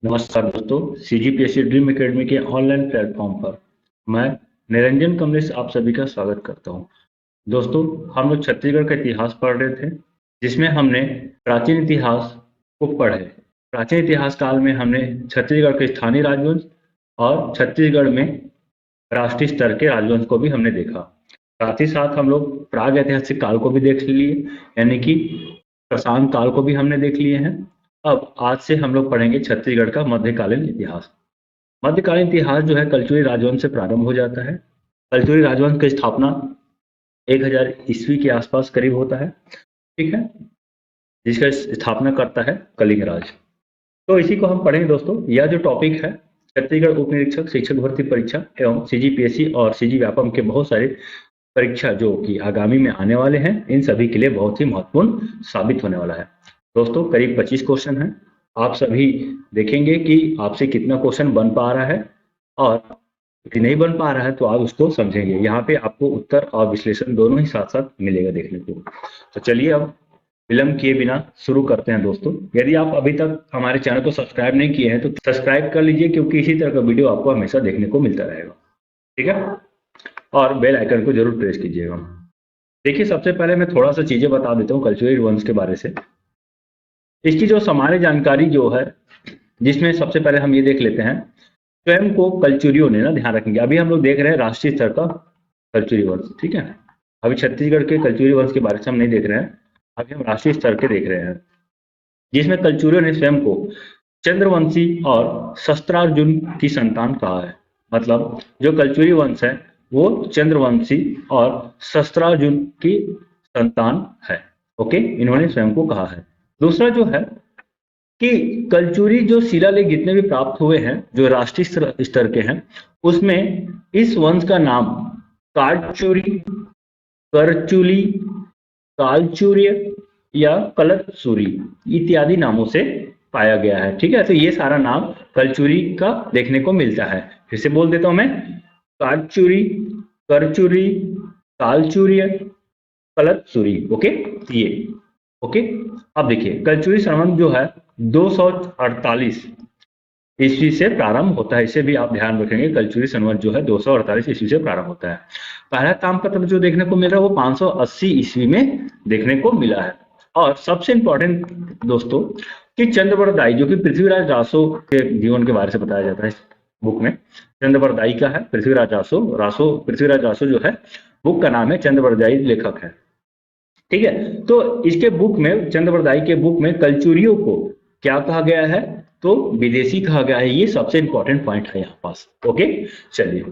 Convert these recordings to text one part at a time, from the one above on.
नमस्कार दोस्तों, CGPSC dream academy के ऑनलाइन प्लेटफॉर्म पर मैं निरंजन कमलेश आप सभी का स्वागत करता हूं। दोस्तों, हम लोग छत्तीसगढ़ का इतिहास पढ़ रहे थे, जिसमें हमने प्राचीन इतिहास को पढ़े। प्राचीन इतिहास काल में हमने छत्तीसगढ़ के स्थानीय राजवंश और छत्तीसगढ़ में राष्ट्रीय स्तर के राजवंश को भी हमने देखा। साथ ही साथ हम लोग प्राग ऐतिहासिक काल को भी देख लिए, यानी कि प्रशांत काल को भी हमने देख लिए हैं। अब आज से हम लोग पढ़ेंगे छत्तीसगढ़ का मध्यकालीन इतिहास। मध्यकालीन इतिहास जो है कलचुरी राजवंश से प्रारंभ हो जाता है। कलचुरी राजवंश की स्थापना 1000 ईस्वी के आसपास करीब होता है, ठीक है, जिसका स्थापना करता है कलिंग राज। तो इसी को हम पढ़ेंगे दोस्तों। यह जो टॉपिक है, छत्तीसगढ़ उप निरीक्षक शिक्षक भर्ती परीक्षा एवं सीजीपीएससी और सीजी व्यापम के बहुत सारे परीक्षा जो कि आगामी में आने वाले हैं, इन सभी के लिए बहुत ही महत्वपूर्ण साबित होने वाला है। दोस्तों, करीब 25 क्वेश्चन हैं। आप सभी देखेंगे कि आपसे कितना क्वेश्चन बन पा रहा है, और यदि नहीं बन पा रहा है तो आप उसको समझेंगे। यहाँ पे आपको उत्तर और विश्लेषण दोनों ही साथ साथ मिलेगा देखने को। तो चलिए अब विलंब किए बिना शुरू करते हैं दोस्तों। यदि आप अभी तक हमारे चैनल को सब्सक्राइब नहीं किए हैं तो सब्सक्राइब कर लीजिए, क्योंकि इसी तरह का वीडियो आपको हमेशा देखने को मिलता रहेगा, ठीक है। और बेल आइकन को जरूर प्रेस कीजिएगा। देखिए, सबसे पहले मैं थोड़ा सा चीजें बता देता हूँ कलचुरी वंश के बारे से। इसकी जो सामान्य जानकारी जो है, जिसमें सबसे पहले हम ये देख लेते हैं, स्वयं को कलचुरियों ने, ना ध्यान रखेंगे, अभी हम लोग देख रहे हैं राष्ट्रीय स्तर का कलचुरी वंश, ठीक है। अभी छत्तीसगढ़ के कलचुरी वंश के बारे से हम नहीं देख रहे हैं, अभी हम राष्ट्रीय स्तर के देख रहे हैं, जिसमें कलचुरियों ने स्वयं को चंद्रवंशी और शस्त्रार्जुन की संतान कहा है। मतलब जो कलचुरी वंश है वो चंद्रवंशी और शस्त्रार्जुन की संतान है। ओके, इन्होंने स्वयं को कहा है। दूसरा जो है कि कलचुरी जो शिलालेख जितने भी प्राप्त हुए हैं जो राष्ट्रीय स्तर के हैं, उसमें इस वंश का नाम कालचुरी, करचुली, कालचूर्य या कलत्सुरी इत्यादि नामों से पाया गया है, ठीक है। तो ये सारा नाम कलचुरी का देखने को मिलता है। फिर से बोल देता हूं मैं, कालचुरी, करचुरी, कालचूर्य, कलत्सुरी। ओके, ये ओके। अब देखिए, कलचुरी संवत जो है 248 ईस्वी से प्रारंभ होता है। इसे भी आप ध्यान रखेंगे, कलचुरी संवत जो है 248 ईस्वी से प्रारंभ होता है। पहला ताम्रपत्र जो देखने को मिल रहा है वो 580 ईस्वी में देखने को मिला है। और सबसे इंपॉर्टेंट दोस्तों कि चंद्रवरदाई, जो कि पृथ्वीराज रासो के जीवन के बारे से बताया जाता है इस बुक में। चंद्रवरदाई का है पृथ्वीराज रासो पृथ्वीराज रासो जो है बुक का नाम है, चंद्रवरदाई लेखक है, ठीक है। तो इसके बुक में, चंद्रवरदाई के बुक में कलचुरियों को क्या कहा गया है, तो विदेशी कहा गया है। ये सबसे इंपॉर्टेंट पॉइंट है यहाँ पास। ओके, चलिए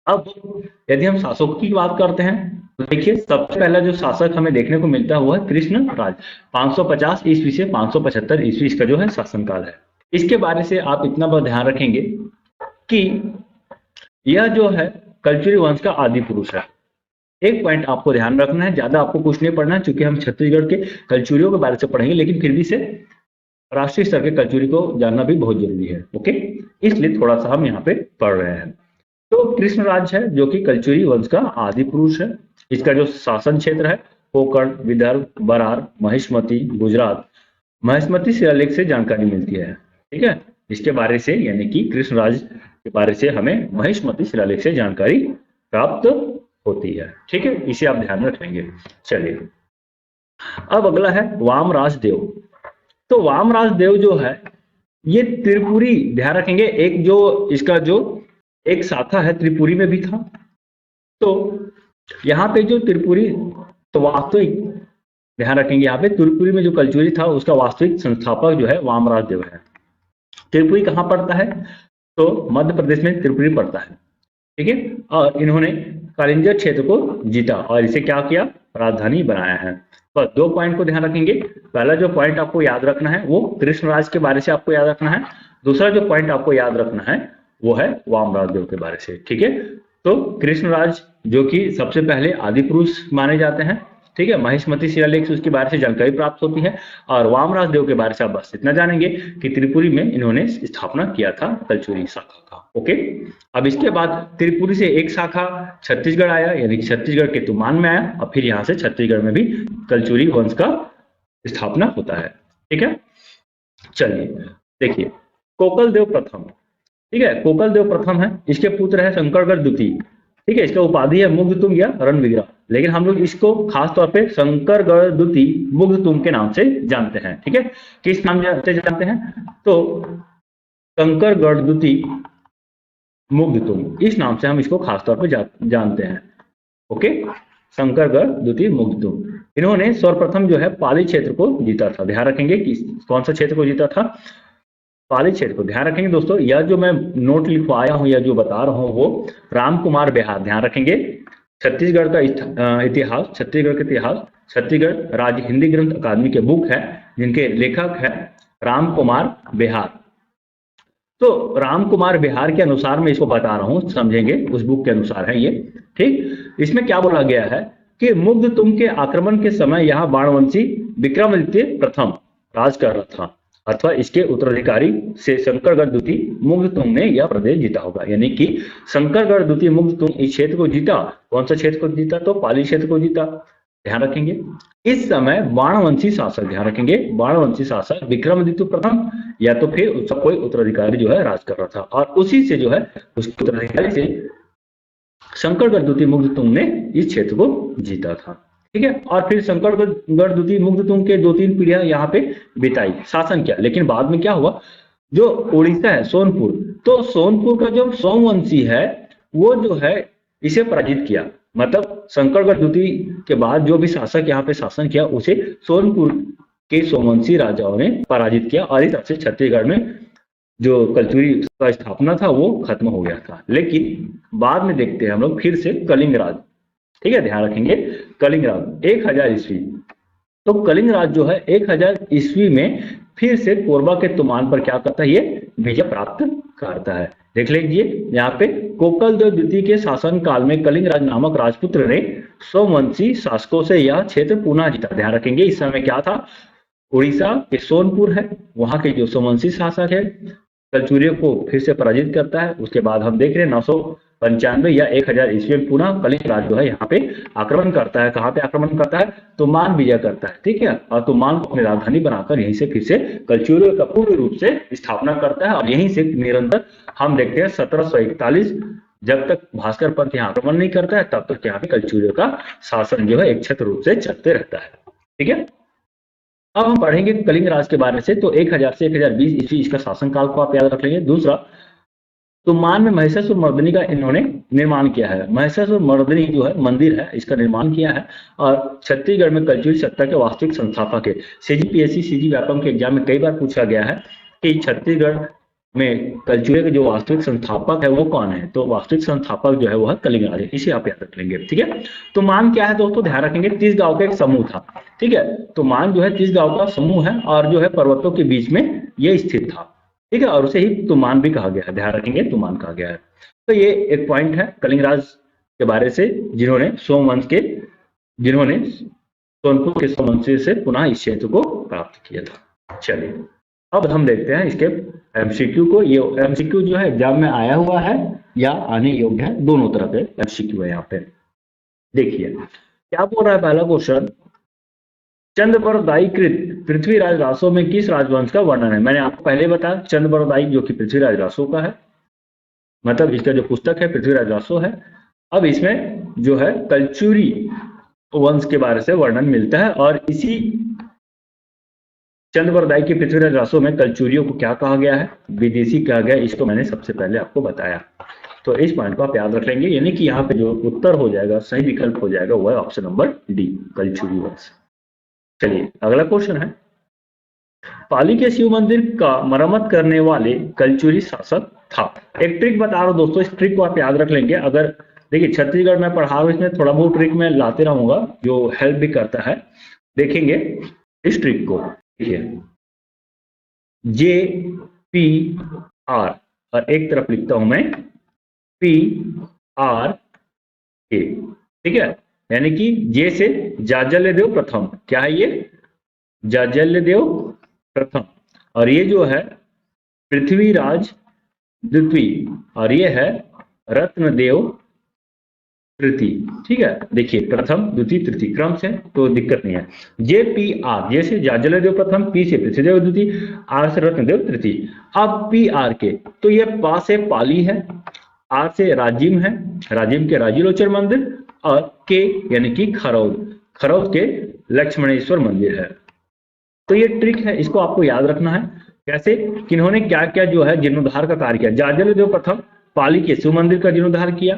अब यदि हम शासकों की बात करते हैं तो देखिए, सबसे पहला जो शासक हमें देखने को मिलता है वो है कृष्ण राज। 550 ईस्वी से 575 ईस्वी इसका जो है शासनकाल है। इसके बारे से आप इतना बहुत ध्यान रखेंगे कि यह जो है कलचुरी वंश का आदि पुरुष है। एक पॉइंट आपको ध्यान रखना है, ज्यादा आपको कुछ नहीं पढ़ना है, क्योंकि हम छत्तीसगढ़ के कलचुरियों के बारे से पढ़ेंगे, लेकिन फिर भी से राष्ट्रीय स्तर के कलचुरी को जानना भी बहुत जरूरी है। ओके, इसलिए थोड़ा सा हम यहाँ पे पढ़ रहे हैं। तो कृष्णराज है जो कि कलचुरी वंश का आदि पुरुष है। इसका जो शासन क्षेत्र है कोंकण, विदर्भ, बरार, महिष्मती, गुजरात, महिष्मती शिलालेख से जानकारी मिलती है, ठीक है। इसके बारे से, यानी कि कृष्णराज के बारे से हमें महिष्मती शिलालेख से जानकारी प्राप्त होती है, ठीक है। इसे आप ध्यान रखेंगे। चलिए अब अगला है वामराज देव। तो वामराज देव जो है ये त्रिपुरी, ध्यान रखेंगे, एक जो इसका जो एक शाखा है त्रिपुरी में भी था। तो यहाँ पे जो त्रिपुरी, तो वास्तविक ध्यान रखेंगे, यहाँ पे त्रिपुरी में जो कलचुरी था उसका वास्तविक संस्थापक जो है वामराज देव है। त्रिपुरी कहाँ पड़ता है, तो मध्य प्रदेश में त्रिपुरी पड़ता है, ठीक है। और इन्होंने कालिंजर क्षेत्र को जीता और इसे क्या किया, राजधानी बनाया है। बस दो पॉइंट को ध्यान रखेंगे। पहला जो पॉइंट आपको याद रखना है वो कृष्णराज के बारे से आपको याद रखना है। दूसरा जो पॉइंट आपको याद रखना है वो है वामराज देव के बारे से, ठीक है। तो कृष्णराज जो कि सबसे पहले आदि पुरुष माने जाते हैं, ठीक है। महिष्मती शिलालेख से उसके बारे से जानकारी प्राप्त होती है। और वामराज देव के बारे से आप बस इतना जानेंगे कि त्रिपुरी में इन्होंने स्थापना किया था कलचुरी शाखा का। ओके, अब इसके बाद त्रिपुरी से एक शाखा छत्तीसगढ़ आया, यानी कि छत्तीसगढ़ के तुमान में आया, और फिर यहाँ से छत्तीसगढ़ में भी कलचुरी वंश का स्थापना होता है, ठीक है। चलिए देखिए, कोकल देव प्रथम, ठीक है, कोकल देव प्रथम है, इसके पुत्र है शंकरगढ़ द्वितीय, ठीक है, इसका उपाधि है मुग्धतुंग या रणविग्रह, लेकिन हम लोग इसको खासतौर पे शंकरगढ़ द्वितीय मुग्धतुंग के नाम से जानते हैं, ठीक है। किस नाम से जानते हैं? तो शंकरगढ़ द्वितीय मुग्धतुंग, इस नाम से हम इसको खासतौर पे जानते हैं। ओके, शंकरगढ़ द्वितीय मुग्धतुंग, इन्होंने सर्वप्रथम जो है पाली क्षेत्र को जीता था। ध्यान रखेंगे कि कौन सा क्षेत्र को जीता था? पाली क्षेत्र को। ध्यान रखेंगे दोस्तों, यह जो मैं नोट लिखवाया हूं या जो बता रहा हूं वो राम कुमार बेहार। ध्यान रखेंगे, छत्तीसगढ़ का इतिहास, छत्तीसगढ़ का इतिहास, छत्तीसगढ़ राज्य हिंदी ग्रंथ अकादमी के बुक है, जिनके लेखक है राम कुमार बेहार। तो राम कुमार बिहार के अनुसार मैं इसको बता रहा हूं, समझेंगे, उस बुक के अनुसार है ये, ठीक। इसमें क्या बोला गया है कि मुग्धतुंग के आक्रमण के समय यहाँ बाणवंशी विक्रमादित्य प्रथम राज कर रहा था, अथवा इसके उत्तराधिकारी से शंकरगढ़ द्वितीय मुग्धतुंग ने यह प्रदेश जीता होगा। यानी कि शंकरगढ़ द्वितीय मुग्धतुंग इस क्षेत्र को जीता। कौन सा क्षेत्र को जीता? तो पाली क्षेत्र को जीता। ध्यान रखेंगे, इस समय बाणवंशी शासक, ध्यान रखेंगे, बाणवंशी शासक विक्रमादित्य प्रथम या तो फिर उसका कोई उत्तराधिकारी जो है राज कर रहा था, और उसी से जो है उसके उत्तराधिकारी से शंकरगढ़ द्वितीय मुग्धतुंग ने इस क्षेत्र को जीता था, ठीक है। और फिर शंकरगढ़ द्वितीय मुग्धतुंग के 2-3 पीढ़ियां यहाँ पे बिताई, शासन किया, लेकिन बाद में क्या हुआ, जो उड़ीसा है सोनपुर, तो सोनपुर का जो सोमवंशी है वो जो है इसे पराजित किया। मतलब शंकरगढ़ द्वितीय के बाद जो भी शासक यहाँ पे शासन किया उसे सोनपुर के सोमवंशी राजाओं ने पराजित किया, और इस तरह से छत्तीसगढ़ में जो कलचुरी का स्थापना था वो खत्म हो गया था। लेकिन बाद में देखते हैं हम लोग फिर से कलिंग राज, ठीक है, ध्यान रखेंगे, कलिंग राज 1000 ईस्वी। तो कलिंग राज जो है 1000 ईस्वी में फिर से कोरबा के तुमान पर क्या करता है, ये विजय प्राप्त करता है। देख लीजिए यहाँ पे, कोकल देव द्वितीय के शासन काल में कलिंग राज नामक राजपुत्र ने सोमवंशी शासकों से यह क्षेत्र पुनः जीता। ध्यान रखेंगे, इस समय क्या था, उड़ीसा के सोनपुर है, वहां के जो सोमवंशी शासक है कलचुरियों को फिर से पराजित करता है। उसके बाद हम देख रहे हैं 995 या 1000 ईस्वी में पुनः कलिंग राज जो है यहाँ पे आक्रमण करता है। कहाँ पे आक्रमण करता है? तुमान विजय करता है, ठीक है, और तुमान को अपनी राजधानी बनाकर यहीं से फिर से कलचुरियों का पूर्ण रूप से स्थापना करता है, और यहीं से निरंतर हम देखते हैं 1741 जब तक भास्कर पंथ यहाँ आक्रमण नहीं करता है तब तक यहाँ पे कलचुरियों का शासन जो है एक छत्र रूप से चलते रहता है, ठीक है। अब हम पढ़ेंगे कलिंग राज के बारे से। तो 1000 से 1020 ईस्वी इसका शासन काल को आप याद रख लेंगे। दूसरा, तुमान में महिषासुर मर्दिनी का इन्होंने निर्माण किया है। महिषासुर मर्दिनी जो है मंदिर है, इसका निर्माण किया है, और छत्तीसगढ़ में कलचुरी सत्ता के वास्तविक संस्थापक है। सीजीपीएससी सीजी व्यापम के एग्जाम में कई बार पूछा गया है कि छत्तीसगढ़ में कलचुरे के जो वास्तविक संस्थापक है वो कौन है, तो वास्तविक संस्थापक जो है वो है कलिंग राज, इसे आप याद रख लेंगे, ठीक है। तो मान क्या है दोस्तों, ध्यान रखेंगे, 30 गांव का एक समूह था, ठीक है। तो मान जो है 30 गांव का समूह है, और जो है पर्वतों के बीच में ये स्थित था, ठीक है, और उसे ही तुमान भी कहा गया है। ध्यान रखेंगे, तुमान कहा गया है। तो ये एक पॉइंट है कलिंग राज के बारे से, जिन्होंने सोनपुर के सोमवंश से पुनः इस क्षेत्र को प्राप्त किया था। चलिए अब हम देखते हैं इसके एमसीक्यू को। ये एमसीक्यू जो है एग्जाम में आया हुआ है या आने योग्य है, दोनों तरह के एमसीक्यू है यहाँ पे। देखिए क्या बोल रहा है पहला क्वेश्चन, चंद्रबरदायीकृत पृथ्वीराज रासो में किस राजवंश का वर्णन है? मैंने आपको पहले बताया चंद्रबरदायी जो कि पृथ्वीराज रासो का है, मतलब इसका जो पुस्तक है पृथ्वीराज रासो है। अब इसमें जो है कलचुरी वंश के बारे से वर्णन मिलता है, और इसी चंद्रबरदायी के पृथ्वीराज रासो में कलचुरियों को क्या कहा गया है? विदेशी कहा गया। इसको मैंने सबसे पहले आपको बताया, तो इस पॉइंट को आप याद रख लेंगे। यानी कि यहाँ पे जो उत्तर हो जाएगा, सही विकल्प हो जाएगा, वो है ऑप्शन नंबर डी, कलचुरी वंश। चलिए अगला क्वेश्चन है, पाली के शिव मंदिर का मरम्मत करने वाले कलचुरी शासक था। एक ट्रिक बता रहा हूं दोस्तों, इस ट्रिक को आप याद रख लेंगे। अगर देखिए छत्तीसगढ़ में पढ़ा रहा हूं, इसमें थोड़ा बहुत ट्रिक में लाते रहूंगा जो हेल्प भी करता है। देखेंगे इस ट्रिक को, देखिए JPR, और एक तरफ लिखता हूं मैं PRK, ठीक है, यानी कि जे से जाजल्यदेव प्रथम, क्या है ये? जाजल्यदेव प्रथम, और ये जो है पृथ्वीराज द्वितीय, और ये है रत्नदेव तृतीय, ठीक है। देखिए प्रथम द्वितीय तृतीय क्रम से, तो दिक्कत नहीं है। JPR, जैसे जाजल्यदेव प्रथम, P से पृथ्वीदेव द्वितीय, R से रत्नदेव तृतीय। अब पी आर के, तो ये पा से पाली है, आर से राजिम है, राजिम के राजीलोचन मंदिर, और के यानी कि खरौद, खरौद के लक्ष्मणेश्वर मंदिर है। तो ये ट्रिक है, इसको आपको याद रखना है। कैसे, किन्होंने क्या क्या जो है जीर्णोद्धार का कार्य किया। जाजलदेव प्रथम पाली के शिव मंदिर का जीर्णोद्धार किया,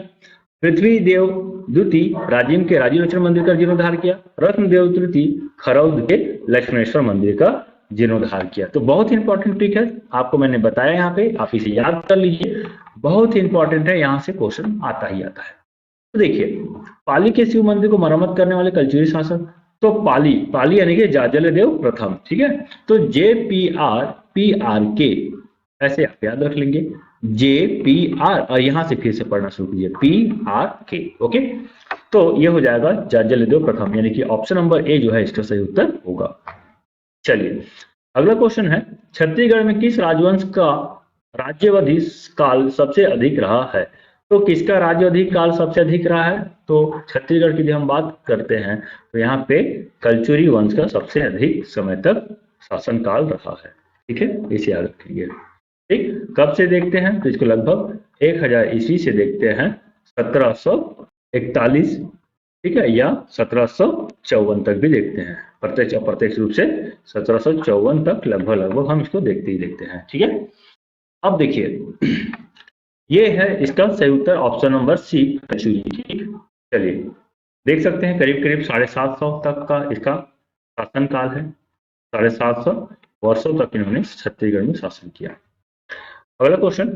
पृथ्वीदेव द्वितीय राजिम के राजीलोचन मंदिर का जीर्णोद्धार किया, रत्नदेव तृतीय खरौद के लक्ष्मणेश्वर मंदिर का जीर्णोद्धार किया। तो बहुत ही इंपॉर्टेंट ट्रिक है, आपको मैंने बताया यहाँ पे, आप इसे याद कर लीजिए, बहुत ही इंपॉर्टेंट है, यहाँ से क्वेश्चन आता ही आता है। तो देखिए, पाली के शिव मंदिर को मरम्मत करने वाले कलचुरी शासक, तो पाली, पाली यानी कि जाजलदेव प्रथम, ठीक है। तो JPR ऐसे आप याद रख लेंगे, JPR, और यहां से फिर से पढ़ना शुरू कीजिए, PRK, ओके। तो ये हो जाएगा जाजलदेव प्रथम, यानी कि ऑप्शन नंबर ए जो है इसका सही उत्तर होगा। चलिए अगला क्वेश्चन है, छत्तीसगढ़ में किस राजवंश का राज्यावधि काल सबसे अधिक रहा है। तो किसका राज्यावधि काल सबसे अधिक रहा है, तो छत्तीसगढ़ की जब हम बात करते हैं तो यहाँ पे कलचुरी वंश का सबसे अधिक समय तक शासनकाल रहा है, ठीक है, इसे याद रखेंगे। ठीक, कब से देखते हैं, तो इसको लगभग 1000 ईस्वी से देखते हैं, 1741, ठीक है, या 1754 तक भी देखते हैं, प्रत्यक्ष अप्रत्यक्ष रूप से 1754 तक लगभग हम इसको देखते ही देखते हैं, ठीक है। अब देखिए ये है इसका सही उत्तर ऑप्शन नंबर सी, कलचुरी, ठीक। चलिए देख सकते हैं करीब करीब 750 तक का इसका शासनकाल है, 750 वर्षों तक इन्होंने छत्तीसगढ़ में शासन किया। अगला क्वेश्चन,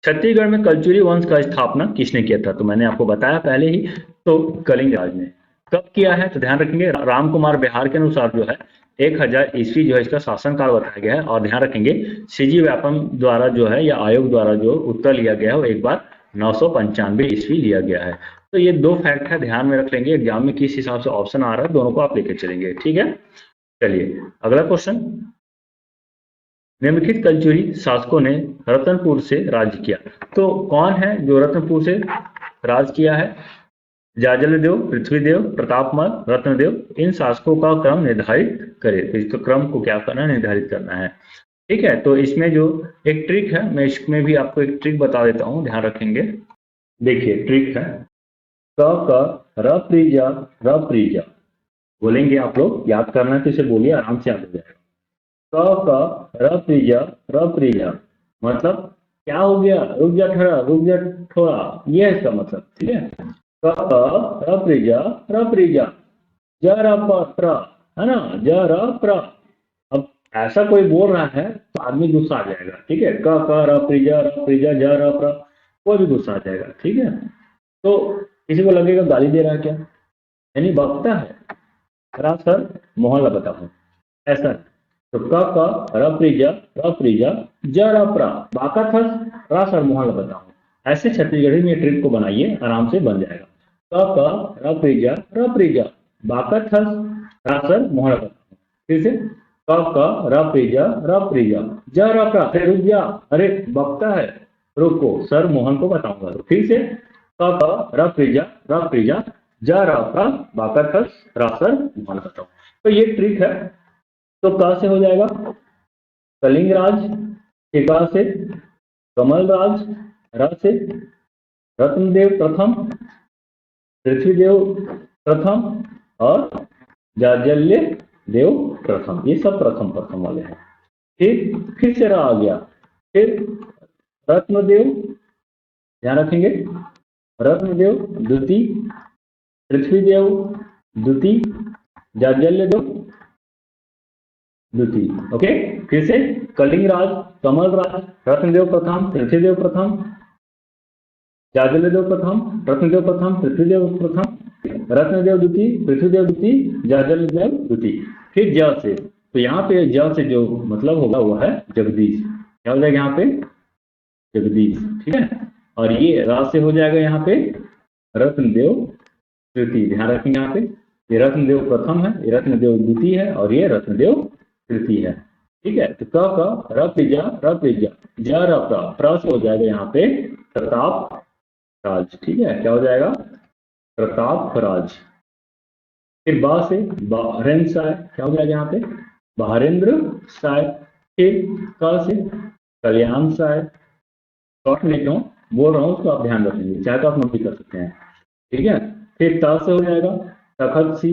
छत्तीसगढ़ में कलचुरी वंश का स्थापना किसने किया था, तो मैंने आपको बताया पहले ही, तो कलिंग राज ने। कब किया है, तो ध्यान रखेंगे राम कुमार बिहार के अनुसार जो है 1000 ईस्वी जो है इसका शासनकाल बताया गया है, और ध्यान रखेंगे सीजी व्यापम द्वारा जो है या आयोग द्वारा जो उत्तर लिया गया है वो एक बार 995 ईस्वी लिया गया है। तो ये दो फैक्ट है, ध्यान में रख लेंगे, एग्जाम में किस हिसाब से ऑप्शन आ रहा है दोनों को आप लेकर चलेंगे, ठीक है। चलिए अगला क्वेश्चन, निम्नलिखित कलचुरी शासकों ने रतनपुर से राज्य किया, तो कौन है जो रतनपुर से राज किया है, जाजलदेव, पृथ्वीदेव, प्रतापमल, रत्नदेव। इन शासकों का क्रम निर्धारित करें, तो इसका क्रम को क्या करना है, निर्धारित करना है, ठीक है। तो इसमें जो एक ट्रिक है, मैं इसमें भी आपको एक ट्रिक बता देता हूं, ध्यान रखेंगे। देखिए ट्रिक है, रप्रीजा, रप्रीजा बोलेंगे आप लोग, याद करना है तो इसे बोलिए, आराम से याद हो जाएगा। रप्रीजा, रप्रीजा मतलब क्या हो गया, रुक जा थोड़ा, रुक जा थोड़ा, ये है इसका मतलब, ठीक है। रप्रीजा, रप्रीजा, जरा है ना, जरा। अब ऐसा कोई बोल रहा है तो आदमी गुस्सा आ जाएगा, ठीक है, रप्रीजा, रप्रीजा, जरा, कोई भी गुस्सा आ जाएगा, ठीक है। तो किसी को लगेगा गाली दे रहा है क्या, यानी बकता है, सर मोहल्ला बताओ, ऐसा। तो रप्रीजा, रप्रीजा, जरा बाका थस, सर मोहल्ला बताओ, ऐसे छत्तीसगढ़ी में ट्रिक को बनाइए, आराम से बन जाएगा। रप्रीजा, रप्रीजा, बाका थस, सर मोहल्ला बताओ, फिर से रप्रीजा, रप्रीजा, जरा अरे रुक जा, अरे बकता है, रुको सर मोहन को बताऊंगा, तो फिर से रप्रीजा, रप्रीजा, जरा बाका थस, सर मोहल्ला बताओ। तो ये ट्रिक है। तो क से हो जाएगा कलिंग राज, क से कमल राज, र से रत्नदेव प्रथम, पृथ्वीदेव प्रथम, और जाजल्य देव प्रथम, ये सब प्रथम प्रथम वाले हैं। फिर से आ गया, फिर रत्नदेव, ध्यान रखेंगे, रत्नदेव द्वितीय, पृथ्वीदेव द्वितीय, जाजल्य देव द्वितीय, ओके। फिर से कलिंग राज, कमल राज, रत्नदेव प्रथम, पृथ्वीदेव प्रथम, जाजलदेव प्रथम, रत्नदेव प्रथम, पृथ्वीदेव प्रथम, रत्नदेव द्वितीय, पृथ्वीदेव द्वितीय, जाजलदेव द्वितीय। फिर ज से, तो यहाँ पे ज से जो मतलब होगा वो है जगदीश, क्या हो जाएगा यहाँ पे, जगदीश, ठीक है। और ये राज से हो जाएगा यहाँ पे रत्नदेव तृतीय, ध्यान रखेंगे यहाँ पे, ये रत्नदेव प्रथम है, ये रत्नदेव द्वितीय है, और ये रत्नदेव तृतीय है, ठीक है। तो रप्रीजा, रप्रीजा, प्र से हो जाएगा यहाँ पे प्रताप राज, ठीक है, क्या हो जाएगा, प्रताप राज। फिर बा से बहरेंद्र साय, क्या हो जाएगा यहाँ पे, बहरेंद्र साय। फिर क से कल्याण साय, शॉर्ट लेता हूँ, बोल रहा हूँ उसको आप ध्यान रखेंगे, चाहे तो आप नोट भी कर सकते हैं, ठीक है। फिर त से हो जाएगा तखत सी,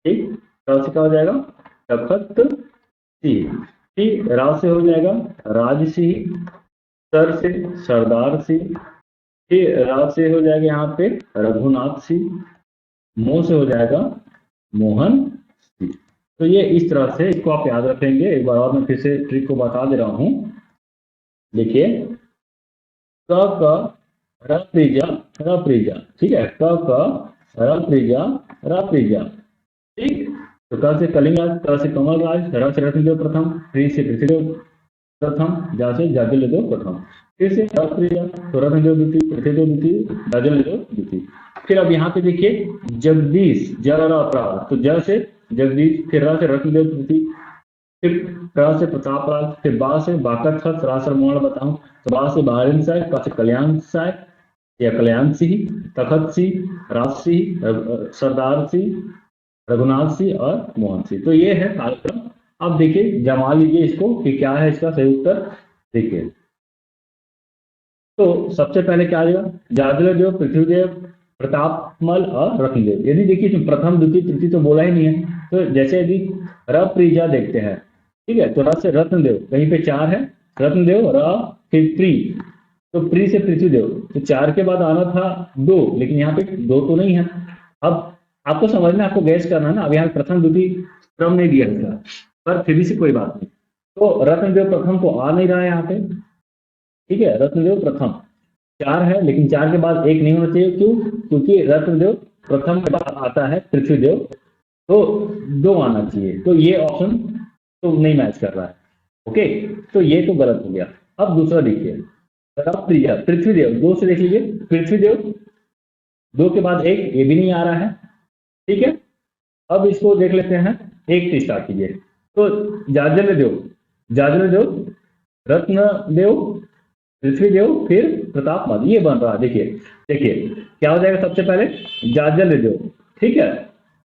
ठीक, त से क्या हो जाएगा तखत सी। फिर रा से हो जाएगा राजसी, सर से सरदार सी, फिर रा से हो जाएगा यहाँ पे रघुनाथ सी, मो से हो जाएगा मोहन सी। तो ये इस तरह से इसको आप याद रखेंगे। एक बार और मैं फिर से ट्रिक को बता दे रहा हूं। देखिए क रप्रिजा रप्रिजा, ठीक है, क रप्रिजा रप्रिजा, ठीक। तो क से कलिंगाज, क से कमलराज, र से रत्नदेव प्रथम, प्री से पृथ्वीदेव प्रथम, जा से जाजलदेव प्रथम, फिर से रप्रिजा तो रत्नदेव द्वितीय, पृथ्वीदेव द्वितीय, जाजलदेव द्वितीय। फिर अब यहाँ पे देखिए जगदीश, जरा तो ज से जगदीश, फिर र से रत्नदेव द्वितीय, फिर क से प्रतापराज, फिर बा से बाकट, रा से मोहन बताऊं, तो बा से बहारिन साय, क से कल्याण साय या कल्याण सिंह, तखत सिंह, राज सिंह, सरदार सिंह, रघुनाथ सिंह और मोहन सिंह। तो ये है कार्यक्रम। अब देखिए जमा लीजिए इसको कि क्या है इसका सही उत्तर। देखिए तो सबसे पहले क्या आ जाएगा, जाजलदेव, पृथ्वीदेव, प्रतापमल और रत्नदेव। यदि देखिए इसमें प्रथम द्वितीय तृतीय तो बोला ही नहीं है, तो जैसे यदि रप्रिजा देखते हैं, ठीक है, तो र से रत्नदेव, कहीं पे 4 है, रत्नदेव, र फिर प्री, तो प्री से पृथ्वीदेव, तो 4 के बाद आना था 2, लेकिन यहाँ पे 2 तो नहीं है। अब आपको समझना, आपको गैस करना है ना। अब यहाँ प्रथम द्वितीय क्रम नहीं दिया था, पर फिर भी से कोई बात नहीं। तो रत्नदेव प्रथम तो आ नहीं रहा है यहाँ पे, ठीक है, रत्नदेव प्रथम 4 है, लेकिन 4 के बाद 1 नहीं होना चाहिए। क्यों? क्योंकि रत्नदेव प्रथम के बाद आता है पृथ्वीदेव, तो 2 आना चाहिए। तो ये ऑप्शन तो नहीं मैच कर रहा है। ओके, तो ये तो गलत हो गया। अब दूसरा देखिए, रप्रिजा, पृथ्वीदेव, 2 से देख लीजिए, पृथ्वीदेव 2 के बाद 1, ये भी नहीं आ रहा है, ठीक है। अब इसको देख लेते हैं, 1 से स्टार्ट कीजिए। तो जाजलदेव, जाजलदेव, रत्नदेव, पृथ्वीदेव, फिर प्रतापमल, ये बन रहा है। देखिए देखिए क्या हो जाएगा, सबसे पहले जाजलदेव, ठीक है,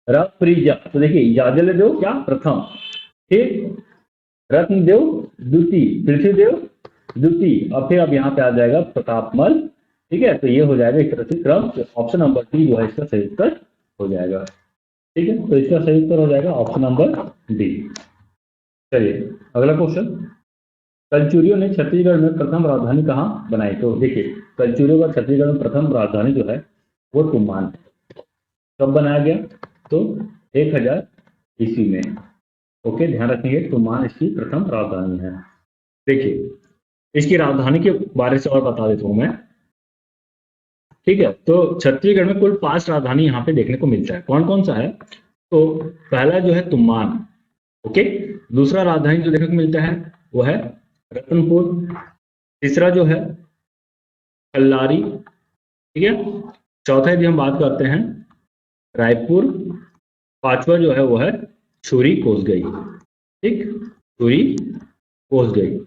रप्रिजा, तो देखिए जाजलदेव क्या प्रथम, फिर रत्नदेव द्वितीय, पृथ्वीदेव द्वितीय, और फिर अब यहाँ पे आ जाएगा प्रतापमल, ठीक है। तो ये हो जाएगा इस तरह से क्रम। ऑप्शन नंबर डी जो है इसका सही उत्तर हो जाएगा, ठीक है। तो इसका सही उत्तर हो जाएगा ऑप्शन नंबर डी। चलिए अगला क्वेश्चन, कलचुरियों ने छत्तीसगढ़ में प्रथम राजधानी कहाँ बनाई? तो देखिए कलचुरियों का छत्तीसगढ़ में प्रथम राजधानी जो है वो तुमान है। कब बनाया गया? तो 1000 ईस्वी में। ओके, ध्यान रखेंगे, तुमान इसकी प्रथम राजधानी है। देखिए इसकी राजधानी के बारे से और बता देता हूं मैं, ठीक है। तो छत्तीसगढ़ में कुल 5 राजधानी यहाँ पे देखने को मिलता है। कौन कौन सा है? तो पहला जो है तुमान, ओके। दूसरा राजधानी जो देखने को मिलता है वो है रतनपुर। तीसरा जो है कल्लारी, ठीक है। चौथा यदि हम बात करते हैं रायपुर। पांचवा जो है वो है छुरी कोसगई, ठीक, छुरी कोसगई।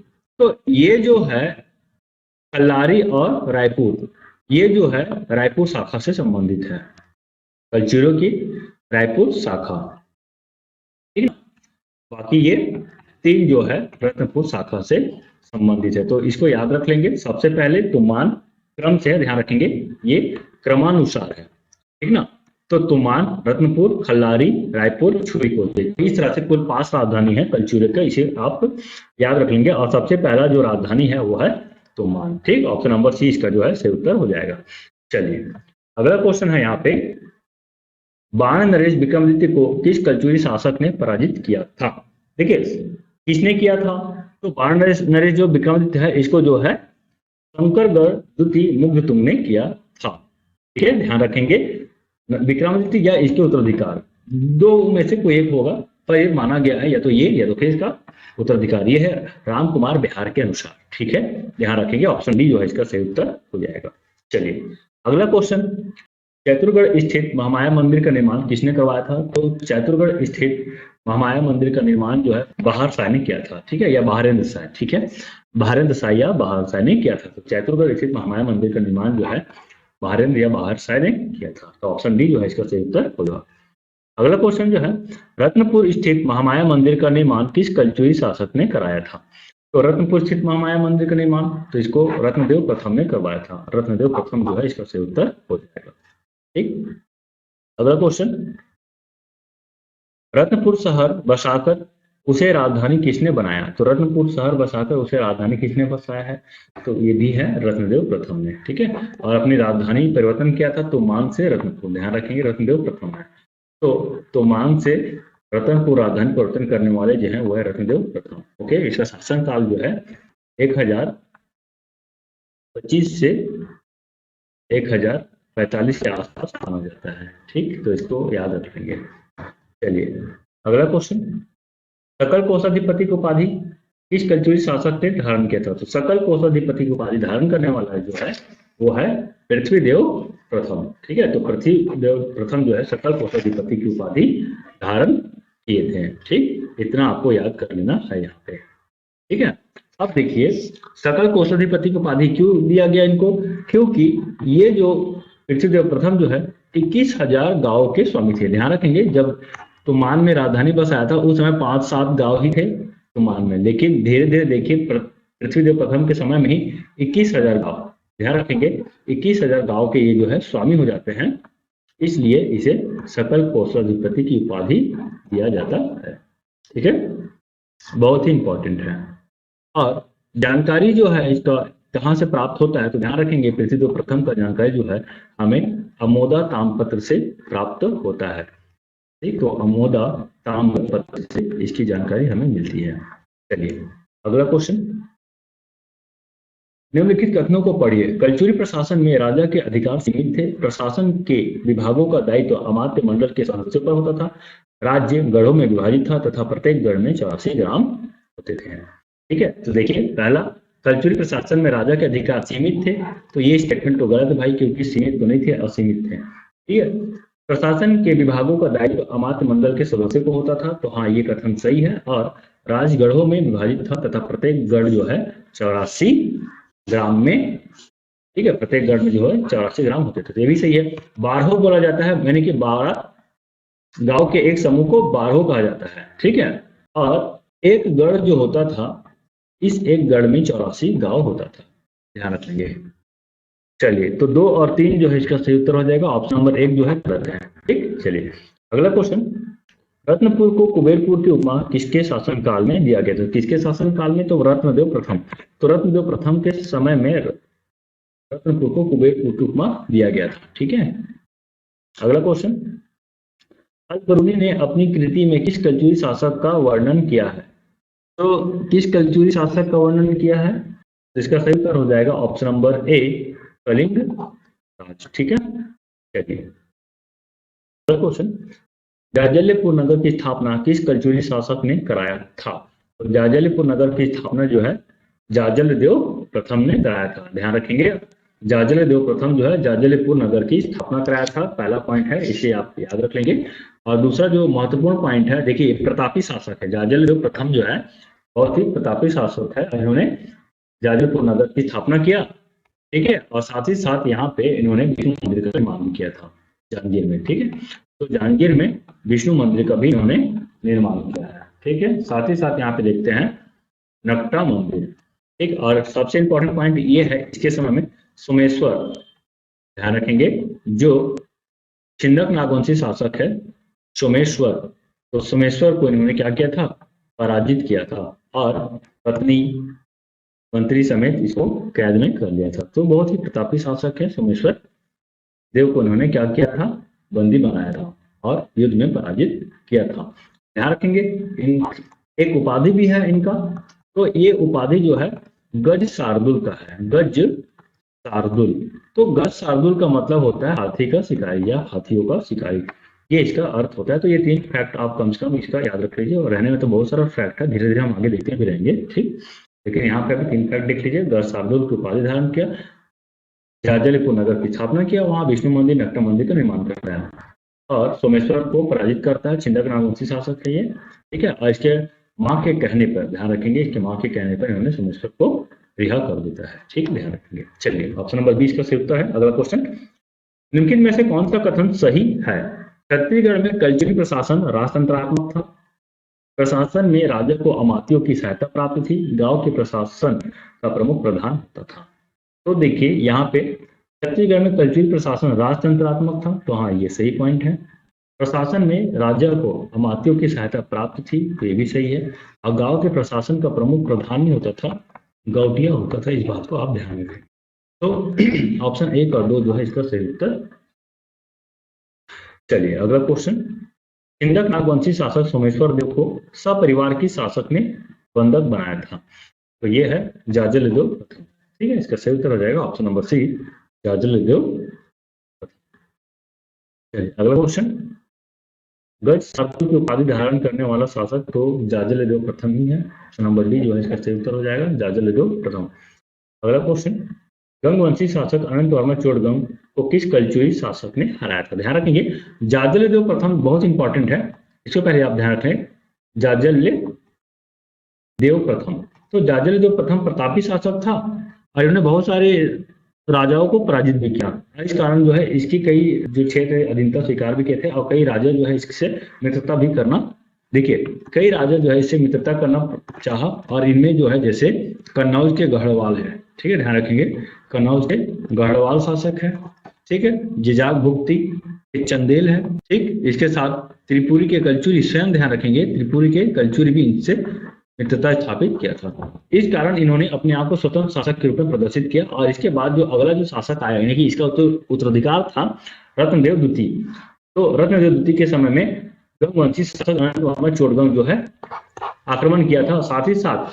तो ये जो है कल्लारी और रायपुर, ये जो है रायपुर शाखा से संबंधित है, कलचुरियों की रायपुर शाखा, ठीक है। बाकी ये 3 जो है रत्नपुर शाखा से संबंधित है। तो इसको याद रख लेंगे। सबसे पहले तुमान क्रम से ध्यान रखेंगे, ये क्रमानुसार है, ठीक ना। तो तुमान, रत्नपुर, खल्लारी, रायपुर, छुरी कोसगई, इस तरह से कुल 5 राजधानी है कलचुरियों का, इसे आप याद रख लेंगे। और सबसे पहला जो राजधानी है वो है तुमान, ठीक। ऑप्शन नंबर सी इसका जो है सही उत्तर हो जाएगा। चलिए अगला क्वेश्चन है यहाँ पे, बाण नरेश विक्रमादित्य को किस कलचुरी शासक ने पराजित किया था? देखिए किसने किया था? तो बाण नरेश जो विक्रमादित्य है, इसको जो है शंकरगढ़ द्वितीय मुग्धतुंग ने किया था, ठीक है। ध्यान रखेंगे विक्रमादित्य या इसके उत्तराधिकार 2 में से कोई एक होगा, पर ये माना गया है या तो ये या तो फिर इसका उत्तराधिकार ये है राम कुमार बिहार के अनुसार, ठीक है। ध्यान रखेंगे ऑप्शन डी जो है इसका सही उत्तर हो जाएगा। चलिए अगला क्वेश्चन, चैतुरगढ़ स्थित महामाया मंदिर का निर्माण किसने करवाया था? तो चैतुरगढ़ स्थित महामाया मंदिर का निर्माण जो है बहार शाह ने किया था, ठीक है, या बहारेंद्र शाह, ठीक है, बहारेंद्र शाह या बहार शाह ने किया था। तो चैतुरगढ़ स्थित महामाया मंदिर का निर्माण जो है बहारेंद्र या बहार शाह ने किया था। तो ऑप्शन डी जो है इसका सही उत्तर होगा। अगला क्वेश्चन जो है, रत्नपुर स्थित महामाया मंदिर का निर्माण किस कलचुरी शासक ने कराया था? तो रत्नपुर स्थित महामाया मंदिर का निर्माण तो इसको रत्नदेव प्रथम ने करवाया था। रत्नदेव प्रथम जो है इसका सही उत्तर हो जाएगा। ठीक, अगला क्वेश्चन, रत्नपुर शहर बसाकर उसे राजधानी किसने बनाया? तो रत्नपुर शहर बसाकर उसे राजधानी किसने बसाया है? तो ये भी है रत्नदेव प्रथम ने। ठीक है, और अपनी राजधानी परिवर्तन किया था तोमान से रत्नपुर, ध्यान रखेंगे रत्नदेव प्रथम है। तो तोमान से रतनपुर राजधानी परिवर्तन करने वाले जो है वो है रत्नदेव प्रथम। ओके, इसका शासनकाल जो है 1025 से 1045 के आसपास माना जाता है। ठीक, तो इसको याद रखेंगे। चलिए अगला क्वेश्चन, सकल कोषाधिपति की उपाधि किस कलचुरी शासक ने धारण किया था? तो सकल कोषाधिपति की उपाधि धारण करने वाला जो है वो है पृथ्वीदेव प्रथम। ठीक है, तो पृथ्वीदेव प्रथम जो है सकल कोषाधिपति की उपाधि धारण किए थे। ठीक, इतना आपको याद कर लेना है यहाँ पे। ठीक है, अब देखिए सकल कोषाधिपति की उपाधि क्यों दिया गया इनको? क्योंकि ये जो पृथ्वीदेव प्रथम जो है 21,000 गांव के स्वामी थे। ध्यान रखेंगे जब तोमान में राजधानी बसाया था उस समय 5-7 गांव ही थे तोमान में, लेकिन धीरे धीरे देखिए पृथ्वीदेव प्रथम के समय में ही 21,000 गांव, ध्यान रखेंगे 21,000 गांव के ये जो है स्वामी हो जाते हैं, इसलिए इसे सकल कोषाधिपति की उपाधि दिया जाता है। ठीक है, बहुत ही इंपॉर्टेंट है। और जानकारी जो है इसका कहाँ से प्राप्त होता है? तो ध्यान रखेंगे पृथ्वीदेव प्रथम का जानकारी जो है हमें अमोदा ताम्रपत्र से प्राप्त होता है। ठीक, तो अमोदा ताम्रपत्र से इसकी जानकारी हमें मिलती है। चलिए अगला क्वेश्चन, निम्नलिखित कथनों को पढ़िए। कलचुरी प्रशासन में राजा के अधिकार सीमित थे। प्रशासन के विभागों का दायित्व अमात्य मंडल के सदस्यों पर होता था। राज्य गढ़ों में विभाजित था तथा प्रत्येक गढ़ में 84 ग्राम होते थे। ठीक है, तो देखिए पहला, कलचुरी प्रशासन में राजा के अधिकार सीमित थे, तो ये स्टेटमेंट तो गलत है भाई, क्योंकि सीमित तो नहीं थे, असीमित थे। ठीक है, प्रशासन के विभागों का दायित्व अमात्य मंडल के सदस्यों को होता था, तो हाँ ये कथन सही है। और राजगढ़ों में विभाजित था तथा प्रत्येक गढ़ जो है 84 ग्राम में, ठीक है, प्रत्येक गढ़ में जो है 84 ग्राम होते थे, तो ये भी सही है। बारहो बोला जाता है, यानी कि 12 गांव के एक समूह को बारहो कहा जाता है। ठीक है, और एक गढ़ जो होता था, इस एक गढ़ में 84 गांव होता था, ध्यान रखेंगे। चलिए, तो 2 और 3 जो है इसका सही उत्तर हो जाएगा, ऑप्शन नंबर 1 जो है गलत है। ठीक, चलिए अगला क्वेश्चन, रत्नपुर को कुबेरपुर की उपमा किसके शासनकाल में दिया गया था? किसके शासनकाल में? तो रत्नदेव प्रथम। तो रत्नदेव प्रथम के समय में रत्नपुर को कुबेरपुर की उपमा दिया गया था। ठीक है, अगला क्वेश्चन, अल-बरूनी ने अपनी कृति में किस कलचुरी शासक का वर्णन किया है? तो किस कलचुरी शासक का वर्णन किया है? तो इसका सही उत्तर हो जाएगा ऑप्शन नंबर ए, कलिंग राज। ठीक है, चलिए क्वेश्चन, जाजल्यपुर नगर की स्थापना किस कलचुरी शासक ने कराया था? तो जाजल्यपुर नगर की स्थापना जो है जाजल्यदेव प्रथम ने कराया था। ध्यान रखेंगे जाजल्यदेव प्रथम जो है जाजल्यपुर नगर की स्थापना कराया था, पहला पॉइंट है, इसे आप याद रख लेंगे। और दूसरा जो महत्वपूर्ण पॉइंट है, देखिए प्रतापी शासक है जाजल्यदेव प्रथम जो है, बहुत ही प्रतापी शासक है, इन्होंने जाजलपुर नगर की स्थापना किया। ठीक है, और साथ ही साथ यहाँ पे इन्होंने विष्णु मंदिर का निर्माण किया था जांजगीर में। ठीक है, तो जांजगीर में विष्णु मंदिर का भी इन्होंने निर्माण किया है। ठीक है, साथ ही साथ यहाँ पे देखते हैं नकटा मंदिर। ठीक, और सबसे इंपॉर्टेंट पॉइंट ये है इसके समय में सोमेश्वर, ध्यान रखेंगे जो छिंदक नागवंशी शासक है सोमेश्वर, तो सोमेश्वर को इन्होंने क्या किया था? पराजित किया था और पत्नी मंत्री समेत इसको कैद में कर लिया था। तो बहुत ही प्रतापी शासक है सोमेश्वर देव को इन्होंने क्या किया था? बंदी बनाया था और युद्ध में पराजित किया था। ध्यान रखेंगे एक उपाधि भी है इनका, तो ये उपाधि जो है गज शार्दुल का है, गज शार्दुल। तो गज शार्दुल का मतलब होता है हाथी का शिकारी या हाथियों का शिकारी, ये इसका अर्थ होता है। तो ये 3 फैक्ट आप कम से कम इसका याद रख लीजिए, और रहने में तो बहुत सारा फैक्ट है, धीरे धीरे हम आगे देखते भी रहेंगे। ठीक, लेकिन यहाँ पे अभी 3 फैक्ट देख लीजिए। गज शार्दुल की उपाधि धारण किया, जाजल्यपुर नगर की स्थापना किया, वहां विष्णु मंदिर नकटा मंदिर का निर्माण करता है, और सोमेश्वर को पराजित करता है, छिंदक नागवंशी शासक है ये। ठीक है, और इसके माँ के कहने पर, ध्यान रखेंगे इसके माँ के कहने पर इन्होंने सोमेश्वर को रिहा कर देता है। ठीक, ध्यान रखेंगे। चलिए ऑप्शन नंबर 20 का सही उत्तर है। अगला क्वेश्चन, निम्नलिखित में से कौन सा कथन सही है? छत्तीसगढ़ में कल्चरी प्रशासन राजतंत्रात्मक था। प्रशासन में राजा को अमात्यों की सहायता प्राप्त थी। गांव के प्रशासन का प्रमुख प्रधान होता था। तो देखिए यहाँ पे छत्तीसगढ़ में कल्चरी प्रशासन राजतंत्रात्मक था, तो हाँ ये सही पॉइंट है। प्रशासन में राजा को अमात्यों की सहायता प्राप्त थी, तो ये भी सही है। और गांव के प्रशासन का प्रमुख प्रधान नहीं होता था, गौटिया होता था। इस बात को आप ध्यान में रखें। तो ऑप्शन 1 और 2 जो है इसका सही उत्तर। चलिए अगला क्वेश्चन। इंदक नागवंशी शासक सोमेश्वर देव को सपरिवार की शासक ने बंधक बनाया था, तो ये है जाजलदेव प्रथम। ठीक है, इसका सही उत्तर हो जाएगा ऑप्शन नंबर सी, जाजलदेव प्रथम। चलिए अगला क्वेश्चन। गज शताब्दी की उपाधि धारण करने वाला शासक तो जाजलदेव प्रथम ही है। ऑप्शन नंबर डी जो है इसका सही उत्तर हो जाएगा, जाजलदेव प्रथम। अगला क्वेश्चन। गंगवंशी शासक अनंत वर्मा चोड़गंग को किस कल्चुरी शासक ने हराया था? ध्यान रखेंगे जाजलदेव प्रथम बहुत इंपॉर्टेंट है, इसको पहले आप ध्यान रखें। जाजलदेव प्रथम, तो जाजलदेव प्रथम प्रतापी शासक था और इन्होंने बहुत सारे राजाओं को पराजित भी किया। इस कारण जो है इसकी कई जो क्षेत्र अधीनता स्वीकार भी किए थे और कई राजा जो है इससे मित्रता भी करना, देखिए कई राजा जो है इससे मित्रता करना चाहा और इनमें जो है जैसे कन्नौज के गढ़वाल है, ठीक है ध्यान रखेंगे, कन्नौज के गढ़वाल शासक है, ठीक है, जिजाक भुक्ती चंदेल है, ठीक। इसके साथ त्रिपुरी के कलचुरी, स्वयं ध्यान रखेंगे त्रिपुरी के कलचुरी भी इनसे मित्रता स्थापित किया था। इस कारण इन्होंने अपने आप को स्वतंत्र शासक के रूप में प्रदर्शित किया और इसके बाद जो अगला जो शासक आया यानी कि इसका उत्तराधिकार था रत्नदेव द्वितीय। तो रत्नदेव द्वितीय के समय में गंगवंशी शासक अनंत वर्मा चोड़गंग जो है आक्रमण किया था। साथ ही साथ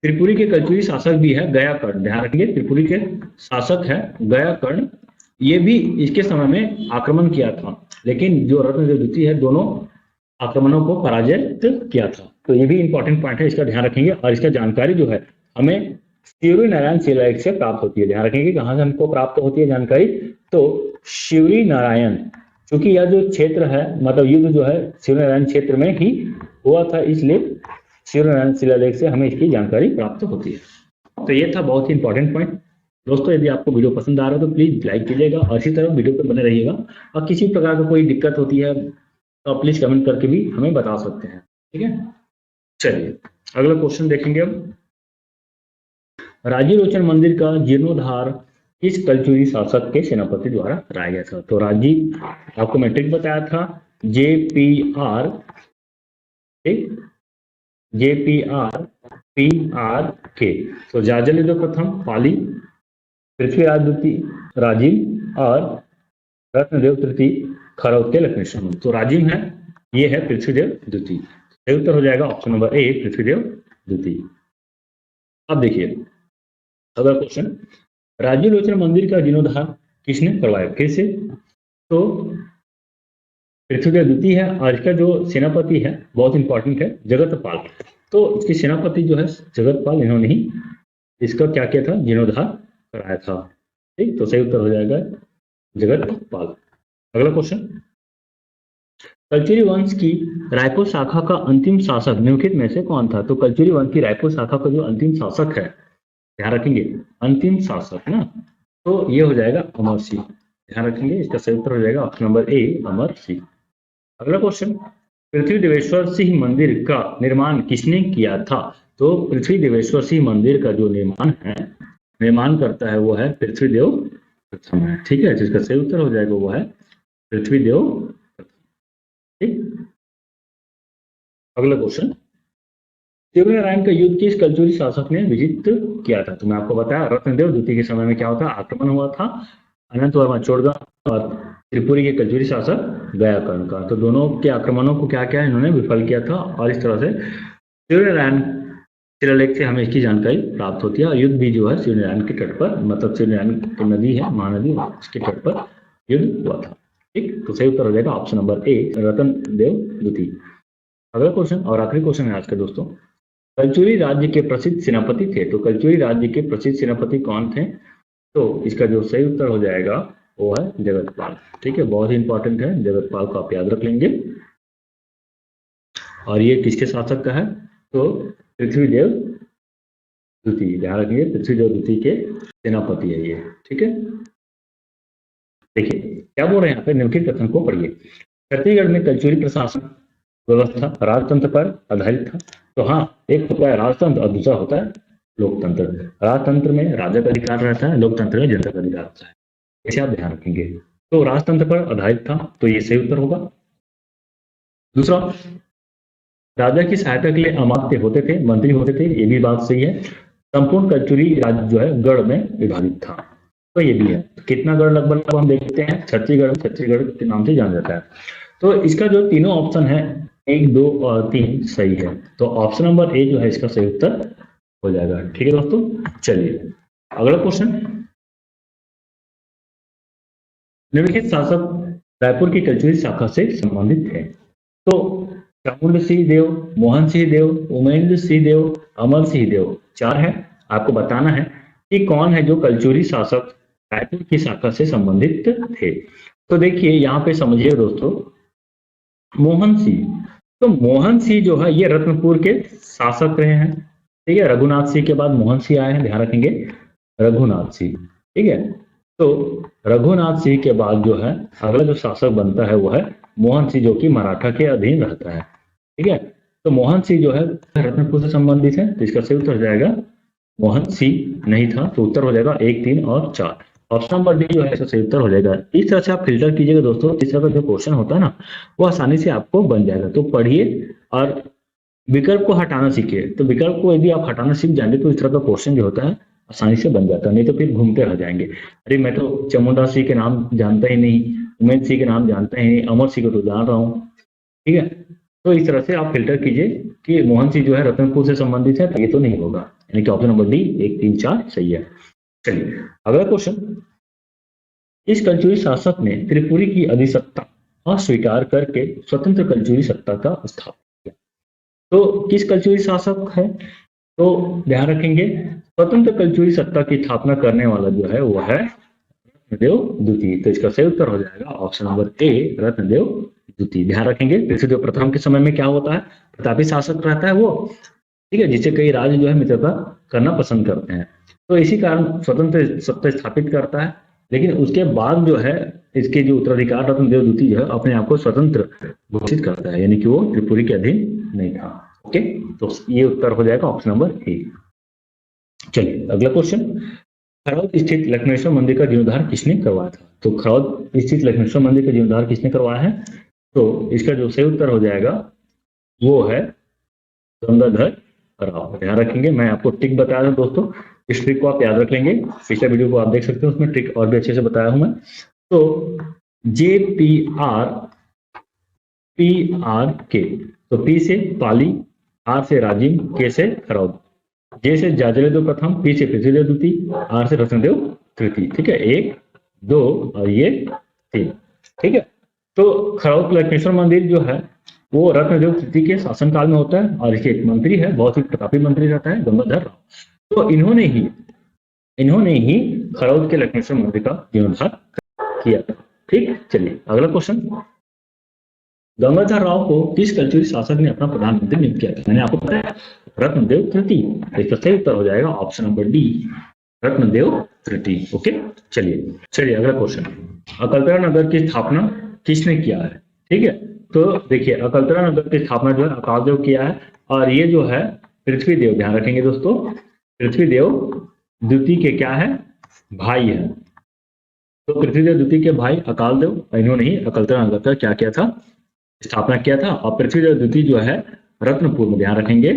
त्रिपुरी के कलचुरी शासक भी है गयाकर्ण, ध्यान रखेंगे त्रिपुरी के शासक है गयाकर्ण, ये भी इसके समय में आक्रमण किया था, लेकिन जो रत्नदेव द्वितीय है दोनों आक्रमणों को पराजित किया था। तो ये भी इंपॉर्टेंट पॉइंट है, इसका ध्यान रखेंगे। और इसका जानकारी जो है हमें शिवरी नारायण शिलालेख से प्राप्त होती है। ध्यान रखेंगे कहाँ से हमको प्राप्त होती है जानकारी, तो शिवरी नारायण, क्योंकि यह जो क्षेत्र है मतलब युद्ध जो है शिवरी नारायण क्षेत्र में ही हुआ था, इसलिए शिवरी नारायण शिलालेख से हमें इसकी जानकारी प्राप्त होती है। तो ये था बहुत ही इंपॉर्टेंट पॉइंट। दोस्तों यदि आपको वीडियो पसंद आ रहा है तो प्लीज लाइक कीजिएगा और इसी तरह वीडियो पर बने रहिएगा। और किसी प्रकार का कोई दिक्कत होती है तो आप प्लीज कमेंट करके भी हमें बता सकते हैं, ठीक है। चलिए अगला क्वेश्चन देखेंगे अब। राजीव लोचन मंदिर का जीर्णोद्धार किस कलचुरी शासक के सेनापति द्वारा कराया गया था? तो राजीव, आपको मैट्रिक बताया था, JPR के, तो जाजलदेव प्रथम, पाली, पृथ्वीराज द्वितीय, राजीव और रत्नदेव तृतीय खरौद के लक्ष्मेश्वर। तो राजीव है, ये है पृथ्वीदेव द्वितीय। सही उत्तर हो जाएगा ऑप्शन नंबर ए, पृथ्वीदेव द्वितीय। अब देखिए अगला क्वेश्चन। राजीव लोचन मंदिर का जीर्णोद्धार किसने करवाया? फिर से तो पृथ्वीदेव द्वितीय है और इसका जो सेनापति है बहुत इंपॉर्टेंट है, जगतपाल। तो इसके सेनापति जो है जगतपाल, इन्होंने ही इसका क्या किया था, जीर्णोद्धार कराया था, ठीक। तो सही उत्तर हो जाएगा जगतपाल। अगला क्वेश्चन। कल्चुरी वंश की रायपुर शाखा का अंतिम शासक निम्नलिखित में से कौन था? तो कल्चुरी वंश की रायपुर शाखा का जो अंतिम शासक है, ध्यान रखेंगे अंतिम शासक ना, तो ये हो जाएगा अमर सिंह। ध्यान रखेंगे इसका सही उत्तर हो जाएगा option number A, Amar Singh. अगला क्वेश्चन। पृथ्वी देवेश्वर सिंह मंदिर का निर्माण किसने किया था? तो पृथ्वी देवेश्वर सिंह मंदिर का जो निर्माण करता है वो है पृथ्वीदेव प्रथम है, ठीक है। जिसका सही उत्तर हो जाएगा वो है पृथ्वीदेव प्रथम, ठीक। अगला क्वेश्चन। शिवरी नारायण का युद्ध किस कल्चुरी शासक ने विजित किया था? तो मैं आपको बताया रत्नदेव द्वितीय के समय में क्या होता आक्रमण हुआ था अनंत वर्मा चोड़गंग और त्रिपुरी के कल्चुरी शासक गयाकर्ण का। तो दोनों के आक्रमणों को क्या क्या इन्होंने विफल किया था और इस तरह से शिवरी नारायण शिलालेख से हमें इसकी जानकारी प्राप्त होती है। और युद्ध भी जो है शिवरी नारायण के तट पर, मतलब शिवरी नारायण की नदी है महानदी, उसके तट पर युद्ध हुआ था, ठीक। तो सही उत्तर हो जाएगा ऑप्शन नंबर ए, रत्नदेव द्वितीय। अगला क्वेश्चन और आखिरी क्वेश्चन है आज का दोस्तों। कल्चुरी राज्य के प्रसिद्ध सेनापति थे, तो कल्चुरी राज्य के प्रसिद्ध सेनापति कौन थे? तो इसका जो सही उत्तर हो जाएगा वो है जगतपाल, ठीक है। बहुत ही इंपॉर्टेंट है, जगतपाल को आप याद रख लेंगे। और ये किसके शासक का है? तो पृथ्वीदेव द्वितीय, ध्यान रखिए पृथ्वीदेव द्वितीय के सेनापति है ये, ठीक है। देखिए क्या बोल रहे हैं यहाँ पे, निम्नलिखित कथन को पढ़िए। छत्तीसगढ़ में कल्चुरी प्रशासन व्यवस्था राजतंत्र पर आधारित था। तो हाँ, एक होता है राजतंत्र और दूसरा होता है लोकतंत्र। राजतंत्र में राजा का अधिकार रहता है, लोकतंत्र में जनता का अधिकार रहता है, इसे आप ध्यान रखेंगे। तो राजतंत्र पर आधारित था, तो ये सही उत्तर होगा। दूसरा, राजा की सहायता के लिए अमात्य होते थे, मंत्री होते थे, ये भी बात सही है। संपूर्ण कल्चुरी राज्य जो है गढ़ में विभाजित था, तो ये भी है। कितना गढ़ लगभग हम देखते हैं, छत्तीसगढ़ के नाम से जाना जाता है। तो इसका जो तीनों ऑप्शन है 1, 2 और 3 सही है। तो ऑप्शन नंबर ए जो है इसका सही उत्तर हो जाएगा। ठीक है दोस्तों, चलिए अगला क्वेश्चन। निम्नलिखित शासक रायपुर की कल्चुरी शाखा से संबंधित है। तो चामुंड सिंह देव, मोहन सिंह देव, उमेंद्र सिंह देव, अमर सिंह देव, 4 है। आपको बताना है कि कौन है जो कल्चुरी शासक रायपुर की शाखा से संबंधित थे। तो देखिए यहाँ पे समझिए दोस्तों, मोहन सिंह, तो मोहन सिंह जो है ये रत्नपुर के शासक रहे हैं। ठीक है, रघुनाथ सिंह के बाद मोहन सिंह आए हैं, ध्यान रखेंगे, रघुनाथ सिंह। ठीक है, तो रघुनाथ सिंह के बाद जो है अगला जो शासक बनता है वो है मोहन सिंह, जो कि मराठा के अधीन रहता है। ठीक है, तो मोहन सिंह जो है रत्नपुर से संबंधित है, तो इसका सही उत्तर हो जाएगा मोहन सिंह नहीं था, तो उत्तर हो जाएगा 1, 3 और 4। ऑप्शन नंबर डी जो है इसका सही उत्तर हो जाएगा। इस तरह से आप फिल्टर कीजिएगा दोस्तों, इस तरह का जो क्वेश्चन होता है ना वो आसानी से आपको बन जाएगा। तो पढ़िए और विकल्प को हटाना सीखिए। तो विकल्प को यदि आप हटाना सीख जाएंगे तो इस तरह का क्वेश्चन जो होता है आसानी से बन जाता है, नहीं तो फिर घूमते रह जाएंगे। अरे मैं तो चामुंडा सिंह के नाम जानता ही नहीं, उमेश सिंह के नाम जानता ही नहीं, अमर सिंह को तो जान रहा हूँ। ठीक है, तो इस तरह से आप फिल्टर कीजिए कि मोहन सिंह जो है रतनपुर से संबंधित है, तो ये तो नहीं होगा, यानी कि ऑप्शन नंबर डी 1, 3, 4 सही है। चलिए अगला क्वेश्चन। इस कल्चुरी शासक ने त्रिपुरी की अधिसत्ता अस्वीकार करके स्वतंत्र कल्चुरी सत्ता का स्थापना किया। तो किस कल्चुरी शासक है, तो ध्यान रखेंगे स्वतंत्र कल्चुरी सत्ता की स्थापना करने वाला जो है वो है रत्नदेव द्वितीय। तो इसका सही उत्तर हो जाएगा ऑप्शन नंबर ए, रत्नदेव द्वितीय। ध्यान रखेंगे पृथ्वीदेव प्रथम के समय में क्या होता है, प्रतापी शासक रहता है वो। ठीक है, जिसे कई राज्य जो है मित्रता करना पसंद करते हैं, तो इसी कारण स्वतंत्र सत्ता स्थापित करता है। लेकिन उसके बाद जो है इसके जो उत्तराधिकार रत्नदेव द्वितीय जो है अपने आप को स्वतंत्र घोषित करता है, यानी कि वो त्रिपुरी के अधीन नहीं था। ओके, तो ये उत्तर हो जाएगा ऑप्शन नंबर ए। चलिए अगला क्वेश्चन। खरौद स्थित लक्ष्मेश्वर मंदिर का जीर्णोद्धार किसने करवाया था। तो खरौद स्थित लक्ष्मेश्वर मंदिर का जीर्णोद्धार किसने करवाया है, तो इसका जो सही उत्तर हो जाएगा वो है गंगाधर राव। ध्यान रखेंगे, मैं आपको ट्रिक बताया था दोस्तों, इस ट्रिक को आप याद रख लेंगे। पिछले वीडियो को आप देख सकते हो, उसमें ट्रिक और भी अच्छे से बताया हूं मैं। तो JPR तो पी से पाली, आर से राजिम, के से खरौद, जे से जाजलीदेव प्रथम, पी से पृथ्वीदेव द्वितीय, आर से रत्नदेव तृतीय। ठीक है, 1, 2 और ये 3। ठीक है, तो खरौद लक्ष्मेश्वर मंदिर जो है वो रत्नदेव तृतीय के शासनकाल में होता है, और इसके एक मंत्री है, बहुत ही प्रतापी मंत्री रहता है, गंगाधर राव। तो इन्होंने ही खरौद के लक्ष्मेश्वर मंदिर का जीर्णोद्धार किया था। ठीक, चलिए अगला क्वेश्चन। गंगाधर राव को किस कल्चुरी शासक ने अपना प्रधानमंत्री नियुक्त किया था। मैंने आपको बताया रत्नदेव तृतीय। इसका सही उत्तर हो जाएगा ऑप्शन नंबर डी, रत्नदेव तृतीय। ओके, चलिए अगला क्वेश्चन। अकलतरा नगर की स्थापना किसने किया है। ठीक है, तो देखिए अकलतरा नगर की स्थापना जो है अकालदेव किया है, और ये जो है पृथ्वीदेव, ध्यान रखेंगे दोस्तों, पृथ्वीदेव द्वितीय के क्या है, भाई है। तो पृथ्वीदेव द्वितीय के भाई अकालदेव, इन्होंने ही अकलतरा नगर का क्या किया था, स्थापना किया था। और पृथ्वीदेव द्वितीय जो है रत्नपुर में, ध्यान रखेंगे,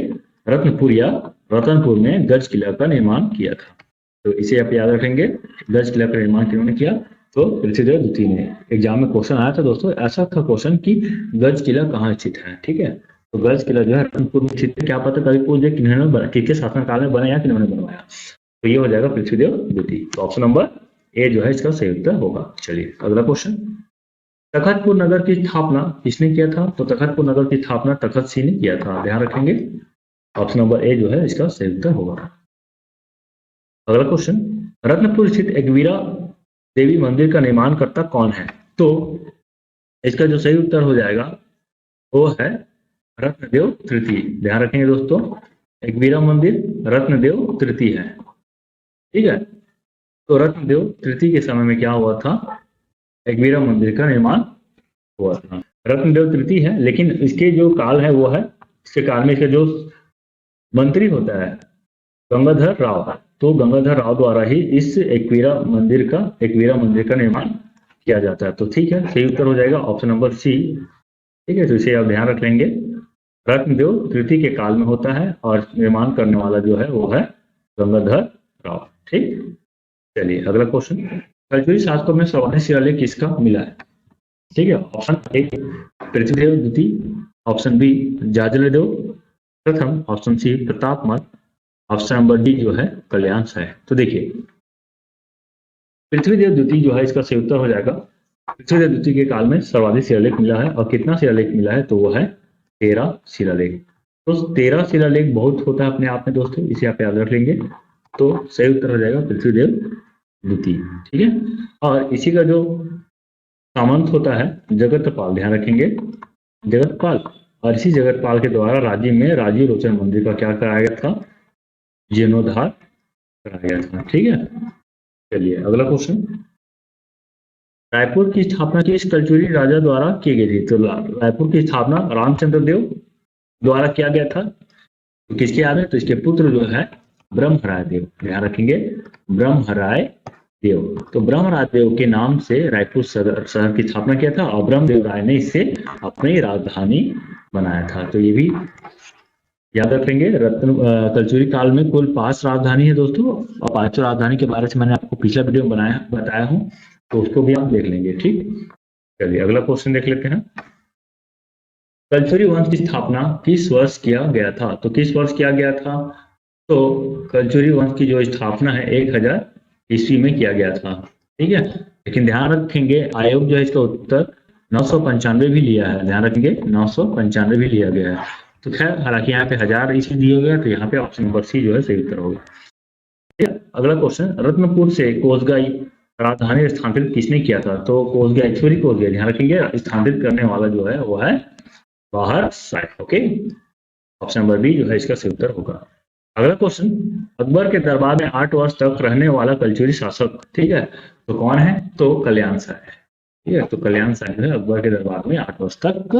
रत्नपुर या रतनपुर में गज किला का निर्माण किया था। तो इसे आप याद रखेंगे, गज किला का निर्माण किन्होंने किया, तो पृथ्वीदेव द्वितीय ने। एग्जाम में क्वेश्चन आया था दोस्तों, ऐसा था क्वेश्चन कि गज किला कहाँ स्थित है। ठीक है, तो गज किला जो है रतनपुर में स्थित है। क्या पता कभी पूछ जाए किन्होंने किसके शासनकाल में बनाया, किन्होंने बनवाया, तो ये हो जाएगा पृथ्वीदेव द्वितीय। तो ऑप्शन नंबर ए जो है इसका सही उत्तर होगा। चलिए अगला क्वेश्चन। तखतपुर नगर की स्थापना किसने किया था। तो तखतपुर नगर की स्थापना तखत सिंह ने किया था, ध्यान रखेंगे, ऑप्शन नंबर ए जो है इसका सही उत्तर होगा। अगला क्वेश्चन। रत्नपुर स्थित एकवीरा देवी मंदिर का निर्माण करता कौन है। तो इसका जो सही उत्तर हो जाएगा वो है रत्नदेव तृतीय। ध्यान रखेंगे दोस्तों, एकवीरा मंदिर रत्नदेव तृतीय है। ठीक है, तो रत्नदेव तृतीय के समय में क्या हुआ था, एकवीरा मंदिर का निर्माण हुआ था। रत्नदेव तृतीय है, लेकिन इसके जो काल है वो है, इसके काल में इसका जो मंत्री होता है गंगाधर राव, तो गंगाधर राव द्वारा ही इस एकवीरा मंदिर का निर्माण किया जाता है। तो ठीक है, सही उत्तर हो जाएगा ऑप्शन नंबर सी। ठीक है, तो इसे आप ध्यान रख लेंगे, रत्नदेव तृतीय के काल में होता है और निर्माण करने वाला जो है वो है गंगाधर राव। ठीक, चलिए अगला क्वेश्चन, कल्चुरी शासकों में सर्वाधिक शिलालेख किसका मिला है? ठीक है, ऑप्शन ए पृथ्वीदेव द्वितीय, ऑप्शन बी जाजलदेव प्रथम, option C Pratapmal, option number D जो है कल्याण साय। तो देखिए पृथ्वीदेव द्वितीय जो है इसका सही उत्तर हो जाएगा, पृथ्वीदेव द्वितीय के काल में सर्वाधिक शिलालेख मिला है, और कितना शिलालेख मिला है? तो वो है 13 शिलालेख। तो 13 शिलालेख बहुत होता है अपने आप में दोस्तों, इसे आप याद रख लेंगे। तो सही उत्तर हो जाएगा पृथ्वीदेव द्वितीय। ठीक है, और इसी का जो सामंत होता है जगतपाल, ध्यान रखेंगे जगतपाल, और इसी जगतपाल के द्वारा राज्य में राजीव लोचन मंदिर का क्या कराया गया था? जीर्णोद्धार कराया गया था। ठीक है, चलिए अगला क्वेश्चन, रायपुर की स्थापना किस कल्चुरी राजा द्वारा की गई थी? तो रायपुर की स्थापना रामचंद्र देव द्वारा किया गया था। तो किसके याद है? तो इसके पुत्र जो है ब्रह्मराय देव, ध्यान रखेंगे ब्रह्मराय देव। तो ब्रह्मराय देव के नाम से रायपुर शहर की स्थापना किया था, और ब्रह्मदेव राय ने इसे अपनी राजधानी बनाया था। तो ये भी याद रखेंगे। कल्चुरी काल में कुल 5 राजधानी है दोस्तों, और 5 राजधानी के बारे में मैंने आपको पिछला वीडियो में बताया हूँ, तो उसको भी आप देख लेंगे। ठीक, चलिए अगला क्वेश्चन देख लेते हैं, कल्चुरी वंश की स्थापना किस वर्ष किया गया था? तो किस वर्ष किया गया था? तो कल्चुरी वंश की जो स्थापना है 1000 ईस्वी में किया गया था। ठीक है, लेकिन ध्यान रखेंगे आयोग जो है इसका उत्तर 995 भी लिया है, ध्यान रखेंगे 995 भी लिया गया है। तो खैर हालांकि यहाँ पे 1000 ईस्वी दिया गया, तो यहाँ पे ऑप्शन नंबर सी जो है सही उत्तर होगा। ठीक है, अगला क्वेश्चन, रत्नपुर से कोसगाई राजधानी स्थापित किसने किया था? तो कोसगाई, छोरी कोसगाई, ध्यान रखेंगे स्थापित करने वाला जो है वो है बाहर side. Okay, option number B जो है इसका सही उत्तर होगा। अगला क्वेश्चन, अकबर के दरबार में 8 वर्ष तक रहने वाला कल्चुरी शासक, ठीक है, तो कौन है? तो कल्याण साय। ठीक है, तो कल्याण साय जो है अकबर के दरबार में 8 वर्ष तक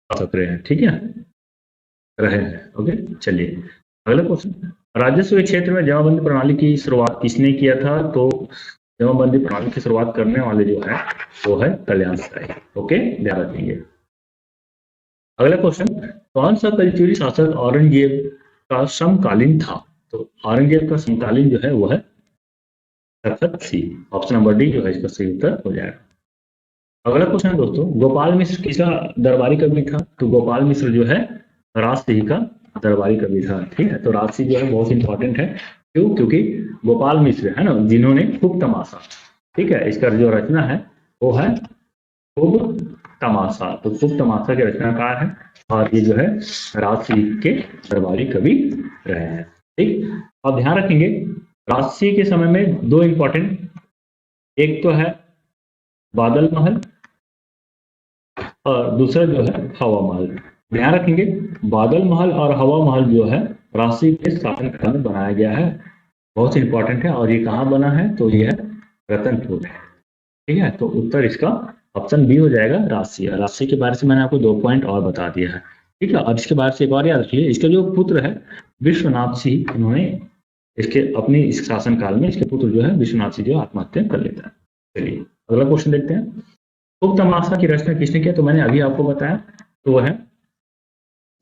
शासक रहे हैं। ठीक है, रहे हैं। ओके, चलिए अगला क्वेश्चन, राजस्व के क्षेत्र में जमाबंदी प्रणाली की शुरुआत किसने किया था? तो जमाबंदी प्रणाली की शुरुआत करने वाले जो है वो है कल्याण साय। ओके, ध्यान रखेंगे। अगला क्वेश्चन, कौन सा कल्चुरी शासक औरंगजेब का समकालीन था? तो औरंगजेब का समकालीन जो है वो है तखत सी, ऑप्शन नंबर डी जो है इसका सही उत्तर हो जाएगा। अगला क्वेश्चन दोस्तों, गोपाल मिश्र किसका दरबारी कवि था? तो गोपाल मिश्र जो है राजसिंह का दरबारी कवि था। ठीक है, तो राजसिंह जो है बहुत इंपॉर्टेंट है, क्यों? क्योंकि गोपाल मिश्र है ना जिन्होंने खूब तमाशा, ठीक है, इसका जो रचना है वो है खूब तमाशा, तो खूब तमाशा के रचनाकार है, और ये जो है राजसिंह के दरबारी कवि रहे हैं। ठीक, अब ध्यान रखेंगे राजसिंह के समय में 2 इंपॉर्टेंट, एक तो है बादल महल और दूसरा जो है हवा महल। ध्यान रखेंगे बादल महल और हवा महल जो है राजसिंह के शासन काल में बनाया गया है, बहुत इंपॉर्टेंट है। और ये कहाँ बना है? तो ये है रतनपुर। ठीक है, तो उत्तर इसका ऑप्शन बी हो जाएगा राजसिंह। राजसिंह के बारे से मैंने आपको 2 पॉइंट और बता दिया है। ठीक है, और इसके बारे से एक और याद रखिए, इसका जो पुत्र है विश्वनाथ सिंह, उन्होंने इसके अपनी इस शासन काल में इसके पुत्र जो है विश्वनाथ सिंह जो आत्महत्या कर लेता है। चलिए अगला क्वेश्चन देखते हैं, खूब तमाशा की रचना किसने किया? तो मैंने अभी आपको बताया, तो वह है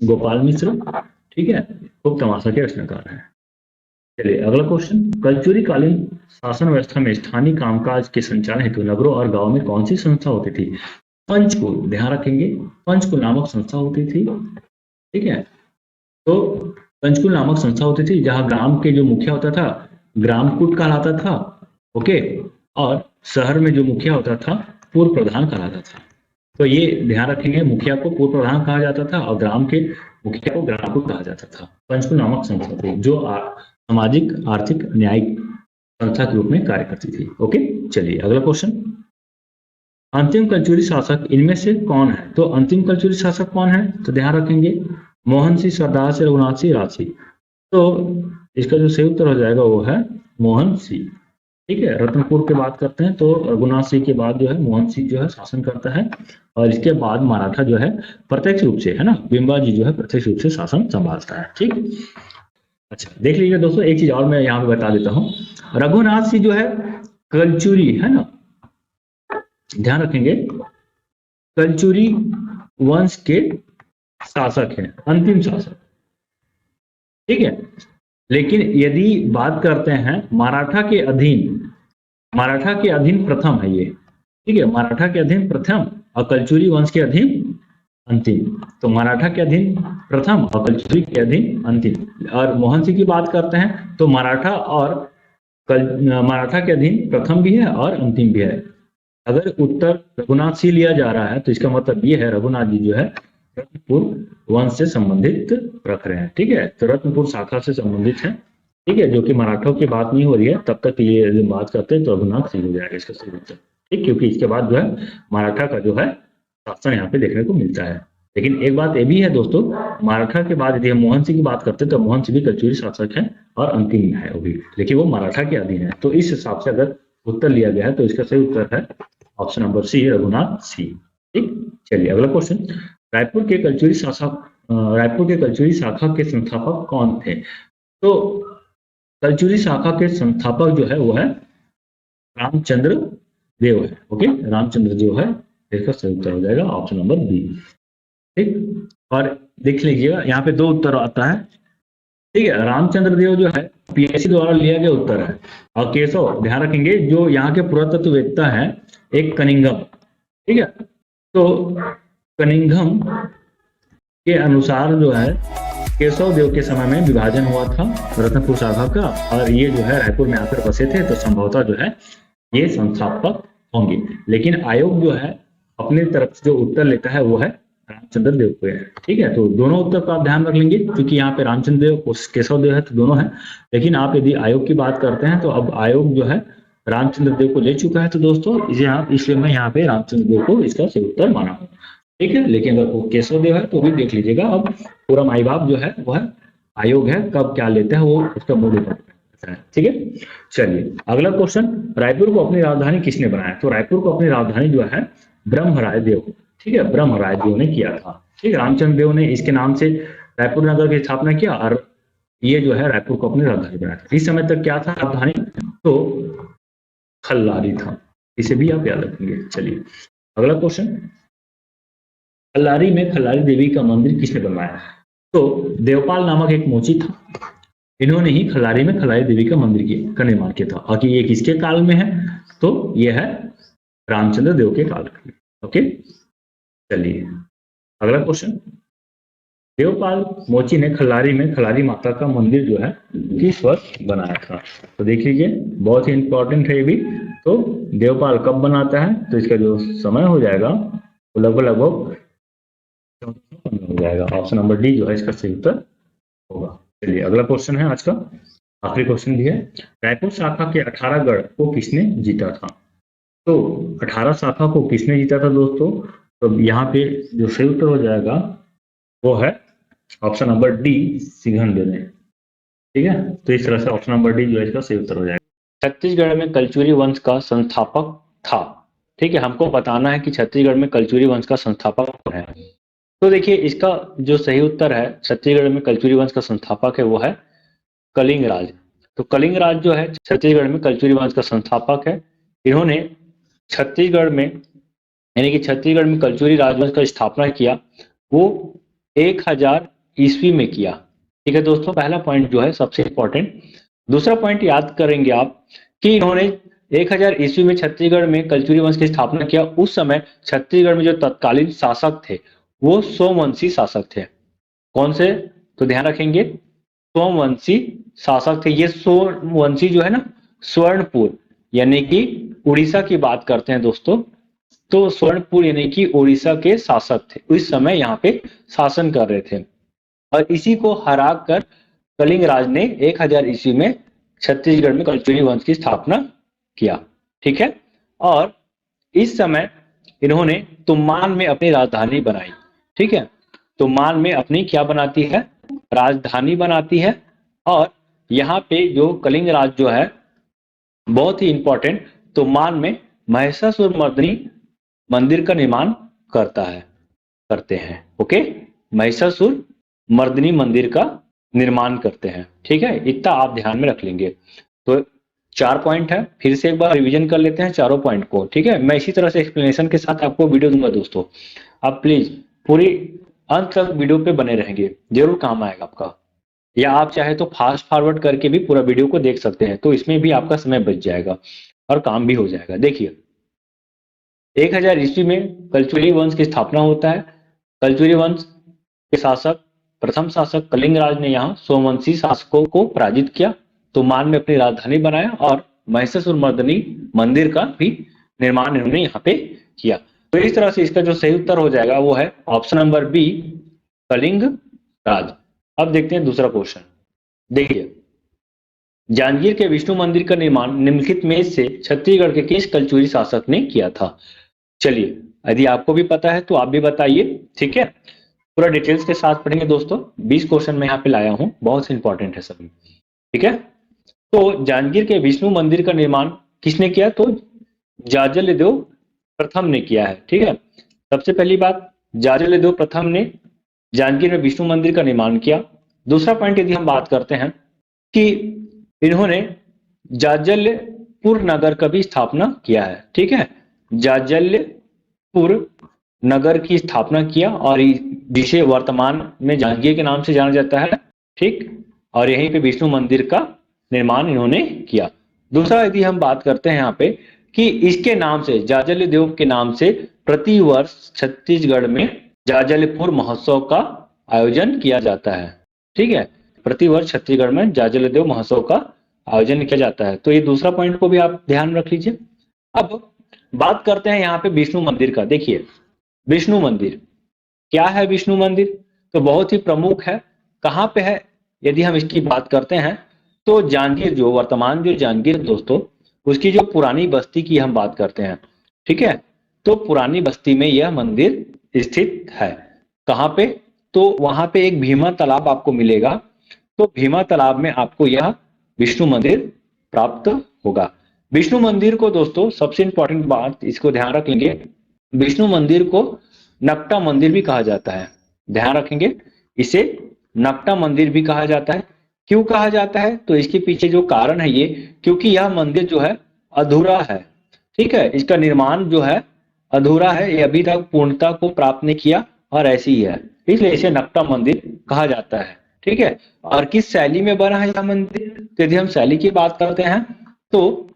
गोपाल मिश्र। ठीक है, खूब तमाशा के रचनाकार है। चलिए अगला क्वेश्चन, कल्चुरी कालीन शासन व्यवस्था में स्थानीय कामकाज के संचालन हेतु नगरों और गांव में कौन सी संस्था होती थी? पंचकुल, ध्यान रखेंगे पंचकुल नामक संस्था होती थी। ठीक है, तो पंचकुल नामक संस्था होती थी जहां ग्राम के जो मुखिया होता था ग्रामकूट कहलाता था। ओके, और शहर में जो मुखिया होता था पूर्व प्रधान कहलाता था। तो ये ध्यान रखेंगे, मुखिया को पूर्व प्रधान कहा जाता था और ग्राम के मुखिया को ग्रामकूट कहा जाता था। पंचकुल नामक संस्था थी जो सामाजिक आर्थिक न्यायिक संस्था के रूप में कार्य करती थी। ओके, चलिए अगला क्वेश्चन, अंतिम कल्चुरी शासक इनमें से कौन है? तो अंतिम कल्चुरी शासक कौन है? तो ध्यान रखेंगे मोहन सिंह, सरदार सिंह, रघुनाथ सिंह, राजसिंह। तो इसका जो सही उत्तर हो जाएगा वो है मोहन सिंह। ठीक है। रत्नपुर की बात करते हैं तो रघुनाथ सिंह के बाद जो है मोहन सिंह जो है शासन करता है, और इसके बाद मराठा जो है प्रत्यक्ष रूप से, है ना, बिंबाजी जो है प्रत्यक्ष रूप से शासन संभालता है। ठीक। अच्छा देख लीजिए दोस्तों, एक चीज और मैं यहाँ पे बता देता हूँ। रघुनाथ सिंह जो है कलचुरी, है ना, ध्यान रखेंगे, कलचुरी वंश के शासक हैं, अंतिम शासक। ठीक है। लेकिन यदि बात करते हैं मराठा के अधीन प्रथम है ये। ठीक है, मराठा के अधीन प्रथम और कलचुरी वंश के अधीन अंतिम। तो मराठा के अधीन प्रथम और कलचुरी के अधीन अंतिम। और मोहन सिंह की बात करते हैं तो मराठा के अधीन प्रथम भी है और अंतिम भी है। अगर उत्तर रघुनाथ सिंह लिया जा रहा है तो इसका मतलब ये है रघुनाथ जी जो है रत्नपुर वंश से संबंधित रख रहे हैं। ठीक है, तो रत्नपुर शाखा से संबंधित है। ठीक है, जो कि मराठों की बात नहीं हो रही है, तब तक ये बात करते हैं तो रघुनाथ सिंह हो जाएगा इसका सही उत्तर। ठीक, क्योंकि इसके बाद जो है मराठा का जो है शासन यहाँ पे देखने को मिलता है। लेकिन एक बात ये भी है दोस्तों, मराठा के बाद यदि हम मोहन सिंह की बात करते हैं तो मोहन सिंह भी कलचुरी शासक है और अंतिम है वो भी, लेकिन वो मराठा के अधीन है। तो इस हिसाब से अगर उत्तर लिया गया है तो इसका सही उत्तर है option number C, Raghunath Singh. ठीक, चलिए अगला क्वेश्चन। रायपुर के कलचुरी शाखा के संस्थापक कौन थे? तो कलचुरी शाखा के संस्थापक जो है वो है रामचंद्र देव है। ओके, रामचंद्र देव है, इसका सही उत्तर हो जाएगा ऑप्शन नंबर बी। ठीक, और देख लीजिएगा यहाँ पे दो उत्तर आता है। ठीक है, रामचंद्र देव जो है पीएससी द्वारा लिया गया उत्तर है, और केशव, ध्यान रखेंगे, जो यहाँ के पुरातत्ववेत्ता है एक कनिंघम। ठीक है, तो कनिंघम के अनुसार जो है केशव देव के समय में विभाजन हुआ था रत्नपुर शाखा का, और ये जो है रायपुर में आकर बसे थे, तो संभवतः जो है ये संस्थापक होंगे। लेकिन आयोग जो है अपने तरफ से जो उत्तर लेता है वो है रामचंद्र देव को है। ठीक है, तो दोनों उत्तर का आप ध्यान रख लेंगे, क्योंकि यहाँ पे रामचंद्र देव केशव देव है तो दोनों है। लेकिन आप यदि आयोग की बात करते हैं तो अब आयोग जो है रामचंद्र देव को ले चुका है, तो दोस्तों इसलिए मैं यहाँ पे रामचंद्र देव को इसका सही उत्तर माना हूँ। ठीक है, लेकिन अगर वो केशव देव है तो भी देख लीजिएगा, अब पूरा माई बाप जो है वह आयोग है, कब क्या लेते हैं वो उसका मूड है। ठीक है, चलिए अगला क्वेश्चन। रायपुर को अपनी राजधानी किसने बनाया? तो रायपुर को अपनी राजधानी जो है ब्रह्मराय देव, ठीक है, ब्रह्मराय देव ने किया था। ठीक है, रामचंद्र देव ने इसके नाम से रायपुर नगर की स्थापना किया, और ये जो है रायपुर को अपनी राजधानी बनाया था। इस समय तक क्या था राजधानी? तो खल्लारी था, इसे भी आप याद रखेंगे। चलिए अगला क्वेश्चन। खल्लारी में खल्लारी देवी का मंदिर किसने बनवाया? तो देवपाल नामक एक मोची था, इन्होंने ही खल्लारी में खल्लारी देवी का मंदिर का निर्माण किया था। और ये किसके काल में है? तो ये है रामचंद्र देव के काल में। ओके, चलिए अगला क्वेश्चन। देवपाल मोची ने खल्लारी में खल्लारी माता का मंदिर जो है किस वर्ष बनाया था? तो देख लीजिए, बहुत ही इंपॉर्टेंट है ये भी। तो देवपाल कब बनाता है? तो इसका जो समय हो जाएगा वो लगभग हो जाएगा। ऑप्शन नंबर डी जो है इसका सही उत्तर होगा। चलिए अगला क्वेश्चन है आज का, आखिरी क्वेश्चन भी है। रायपुर शाखा के 18 गढ़ को किसने जीता था? तो 18 शाखा को किसने जीता था दोस्तों? तो यहाँ पे जो सही उत्तर हो जाएगा वो है ऑप्शन नंबर डी, सिंघनदेव ने। ठीक है, तो इस तरह से ऑप्शन नंबर डी जो है इसका सही उत्तर हो जाएगा। छत्तीसगढ़ में कलचुरी वंश का संस्थापक था। ठीक है, हमको बताना है कि छत्तीसगढ़ में कलचुरी वंश का संस्थापक कौन है। तो देखिए इसका जो सही उत्तर है, छत्तीसगढ़ में कलचुरी वंश का संस्थापक है वो है कलिंग राज। तो कलिंग राज जो है छत्तीसगढ़ में कलचुरी वंश का संस्थापक है। इन्होंने छत्तीसगढ़ में, यानी कि छत्तीसगढ़ में कलचुरी राजवंश का स्थापना किया, वो 1000 ईस्वी में किया। ठीक है दोस्तों, पहला पॉइंट जो है सबसे इंपॉर्टेंट। दूसरा पॉइंट याद करेंगे आप कि इन्होंने 1000 ईस्वी में छत्तीसगढ़ में कलचुरी वंश की स्थापना किया। उस समय छत्तीसगढ़ में जो तत्कालीन शासक थे वो सोमवंशी शासक थे। कौन से? तो ध्यान रखेंगे, सोमवंशी शासक थे। ये सोमवंशी जो है ना, स्वर्णपुर यानी कि उड़ीसा की बात करते हैं दोस्तों, तो स्वर्णपुर यानी कि उड़ीसा के शासक थे, उस समय यहाँ पे शासन कर रहे थे। और इसी को हरा कर कलिंग राज ने 1000 ईस्वी में छत्तीसगढ़ में कलचुरी वंश की स्थापना किया। ठीक है, और इस समय इन्होंने तुमान में अपनी राजधानी बनाई। ठीक है, तुमान में अपनी क्या बनाती है? राजधानी बनाती है। और यहाँ पे जो कलिंग राज जो है बहुत ही इंपॉर्टेंट, तो मान में महिषासुर मर्दिनी मंदिर का निर्माण करते हैं। ओके, महिषासुर मर्दिनी मंदिर का निर्माण करते हैं। ठीक है, इतना आप ध्यान में रख लेंगे। तो 4 पॉइंट है, फिर से एक बार रिवीजन कर लेते हैं चारों पॉइंट को। ठीक है, मैं इसी तरह से एक्सप्लेनेशन के साथ आपको वीडियो दूंगा दोस्तों। आप प्लीज पूरी अंत तक वीडियो पे बने रहेंगे, जरूर काम आएगा आपका। या आप चाहे तो फास्ट फॉरवर्ड करके भी पूरा वीडियो को देख सकते हैं, तो इसमें भी आपका समय बच जाएगा और काम भी हो जाएगा। देखिए, 1000 ईस्वी में कलचुरी वंश की स्थापना होता है। कलचुरी वंश के शासक, प्रथम शासक कलिंग राज ने यहाँ सोमवंशी शासकों को पराजित किया, तो मान में अपनी राजधानी बनाया और महिषासुर मर्दिनी मंदिर का भी निर्माण इन्होंने यहाँ पे किया। तो इस तरह से इसका जो सही उत्तर हो जाएगा वो है ऑप्शन नंबर बी, कलिंग राज। अब देखते हैं दूसरा क्वेश्चन। देखिए, जांजगीर के विष्णु मंदिर का निर्माण निम्नलिखित में से छत्तीसगढ़ के किस कलचुरी शासक ने किया था? चलिए, यदि आपको भी पता है तो आप भी बताइए। ठीक है, पूरा डिटेल्स के साथ पढ़ेंगे दोस्तों। 20 क्वेश्चन मैं यहाँ पे लाया हूँ, बहुत इंपॉर्टेंट है सभी। ठीक है, तो जांजगीर के विष्णु मंदिर का निर्माण किसने किया? तो जाजलदेव प्रथम ने किया है। ठीक है, सबसे पहली बात, जाजलदेव प्रथम ने जांजगीर में विष्णु मंदिर का निर्माण किया। दूसरा पॉइंट यदि हम बात करते हैं कि इन्होंने जाजलपुर नगर का भी स्थापना किया है। ठीक है, जाजलपुर नगर की स्थापना किया और जिसे वर्तमान में जांजगीर के नाम से जाना जाता है। ठीक, और यहीं पे विष्णु मंदिर का निर्माण इन्होंने किया। दूसरा यदि हम बात करते हैं यहाँ पे कि इसके नाम से, जाजलदेव के नाम से प्रति वर्ष छत्तीसगढ़ में जाजलपुर महोत्सव का आयोजन किया जाता है। ठीक है, प्रति वर्ष छत्तीसगढ़ में जाजलदेव महोत्सव का आयोजन किया जाता है। तो ये दूसरा पॉइंट को भी आप ध्यान रख लीजिए। अब बात करते हैं यहाँ पे विष्णु मंदिर का। देखिए, विष्णु मंदिर क्या है? विष्णु मंदिर तो बहुत ही प्रमुख है। कहाँ पे है यदि हम इसकी बात करते हैं तो जांजगीर, जो वर्तमान जो जांजगीर दोस्तों, उसकी जो पुरानी बस्ती की हम बात करते हैं। ठीक है, तो पुरानी बस्ती में यह मंदिर स्थित है। कहाँ पे? तो वहां पे एक भीमा तालाब आपको मिलेगा, तो भीमा तालाब में आपको यह विष्णु मंदिर प्राप्त होगा। विष्णु मंदिर को दोस्तों, सबसे इंपॉर्टेंट बात इसको ध्यान रख लेंगे, विष्णु मंदिर को नकटा मंदिर भी कहा जाता है। ध्यान रखेंगे, इसे नकटा मंदिर भी कहा जाता है। क्यों कहा जाता है? तो इसके पीछे जो कारण है ये, क्योंकि यह मंदिर जो है अधूरा है। ठीक है, इसका निर्माण जो है अधूरा है, ये अभी तक पूर्णता को प्राप्त नहीं किया और ऐसी ही है, इसलिए इसे नकटा मंदिर कहा जाता है। ठीक है, और किस शैली में बना है यह मंदिर? तो यदि हम शैली की बात करते हैं तो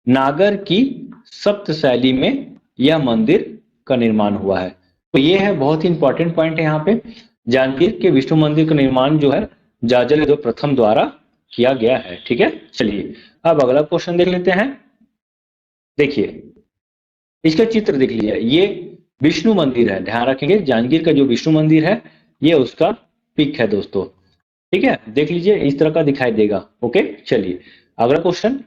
नागर की सप्त शैली में यह मंदिर का निर्माण हुआ है। तो ये है बहुत ही इंपॉर्टेंट पॉइंट है यहाँ पे। जांजगीर के विष्णु मंदिर का निर्माण जो है जाजलदेव प्रथम द्वारा किया गया है। ठीक है, चलिए अब अगला क्वेश्चन देख लेते हैं। देखिए, इसका चित्र देख लीजिए, ये विष्णु मंदिर है। ध्यान रखेंगे, जांजगीर का जो विष्णु मंदिर है ये उसका पिक है दोस्तों। ठीक है, देख लीजिए, इस तरह का दिखाई देगा। ओके, चलिए अगला क्वेश्चन।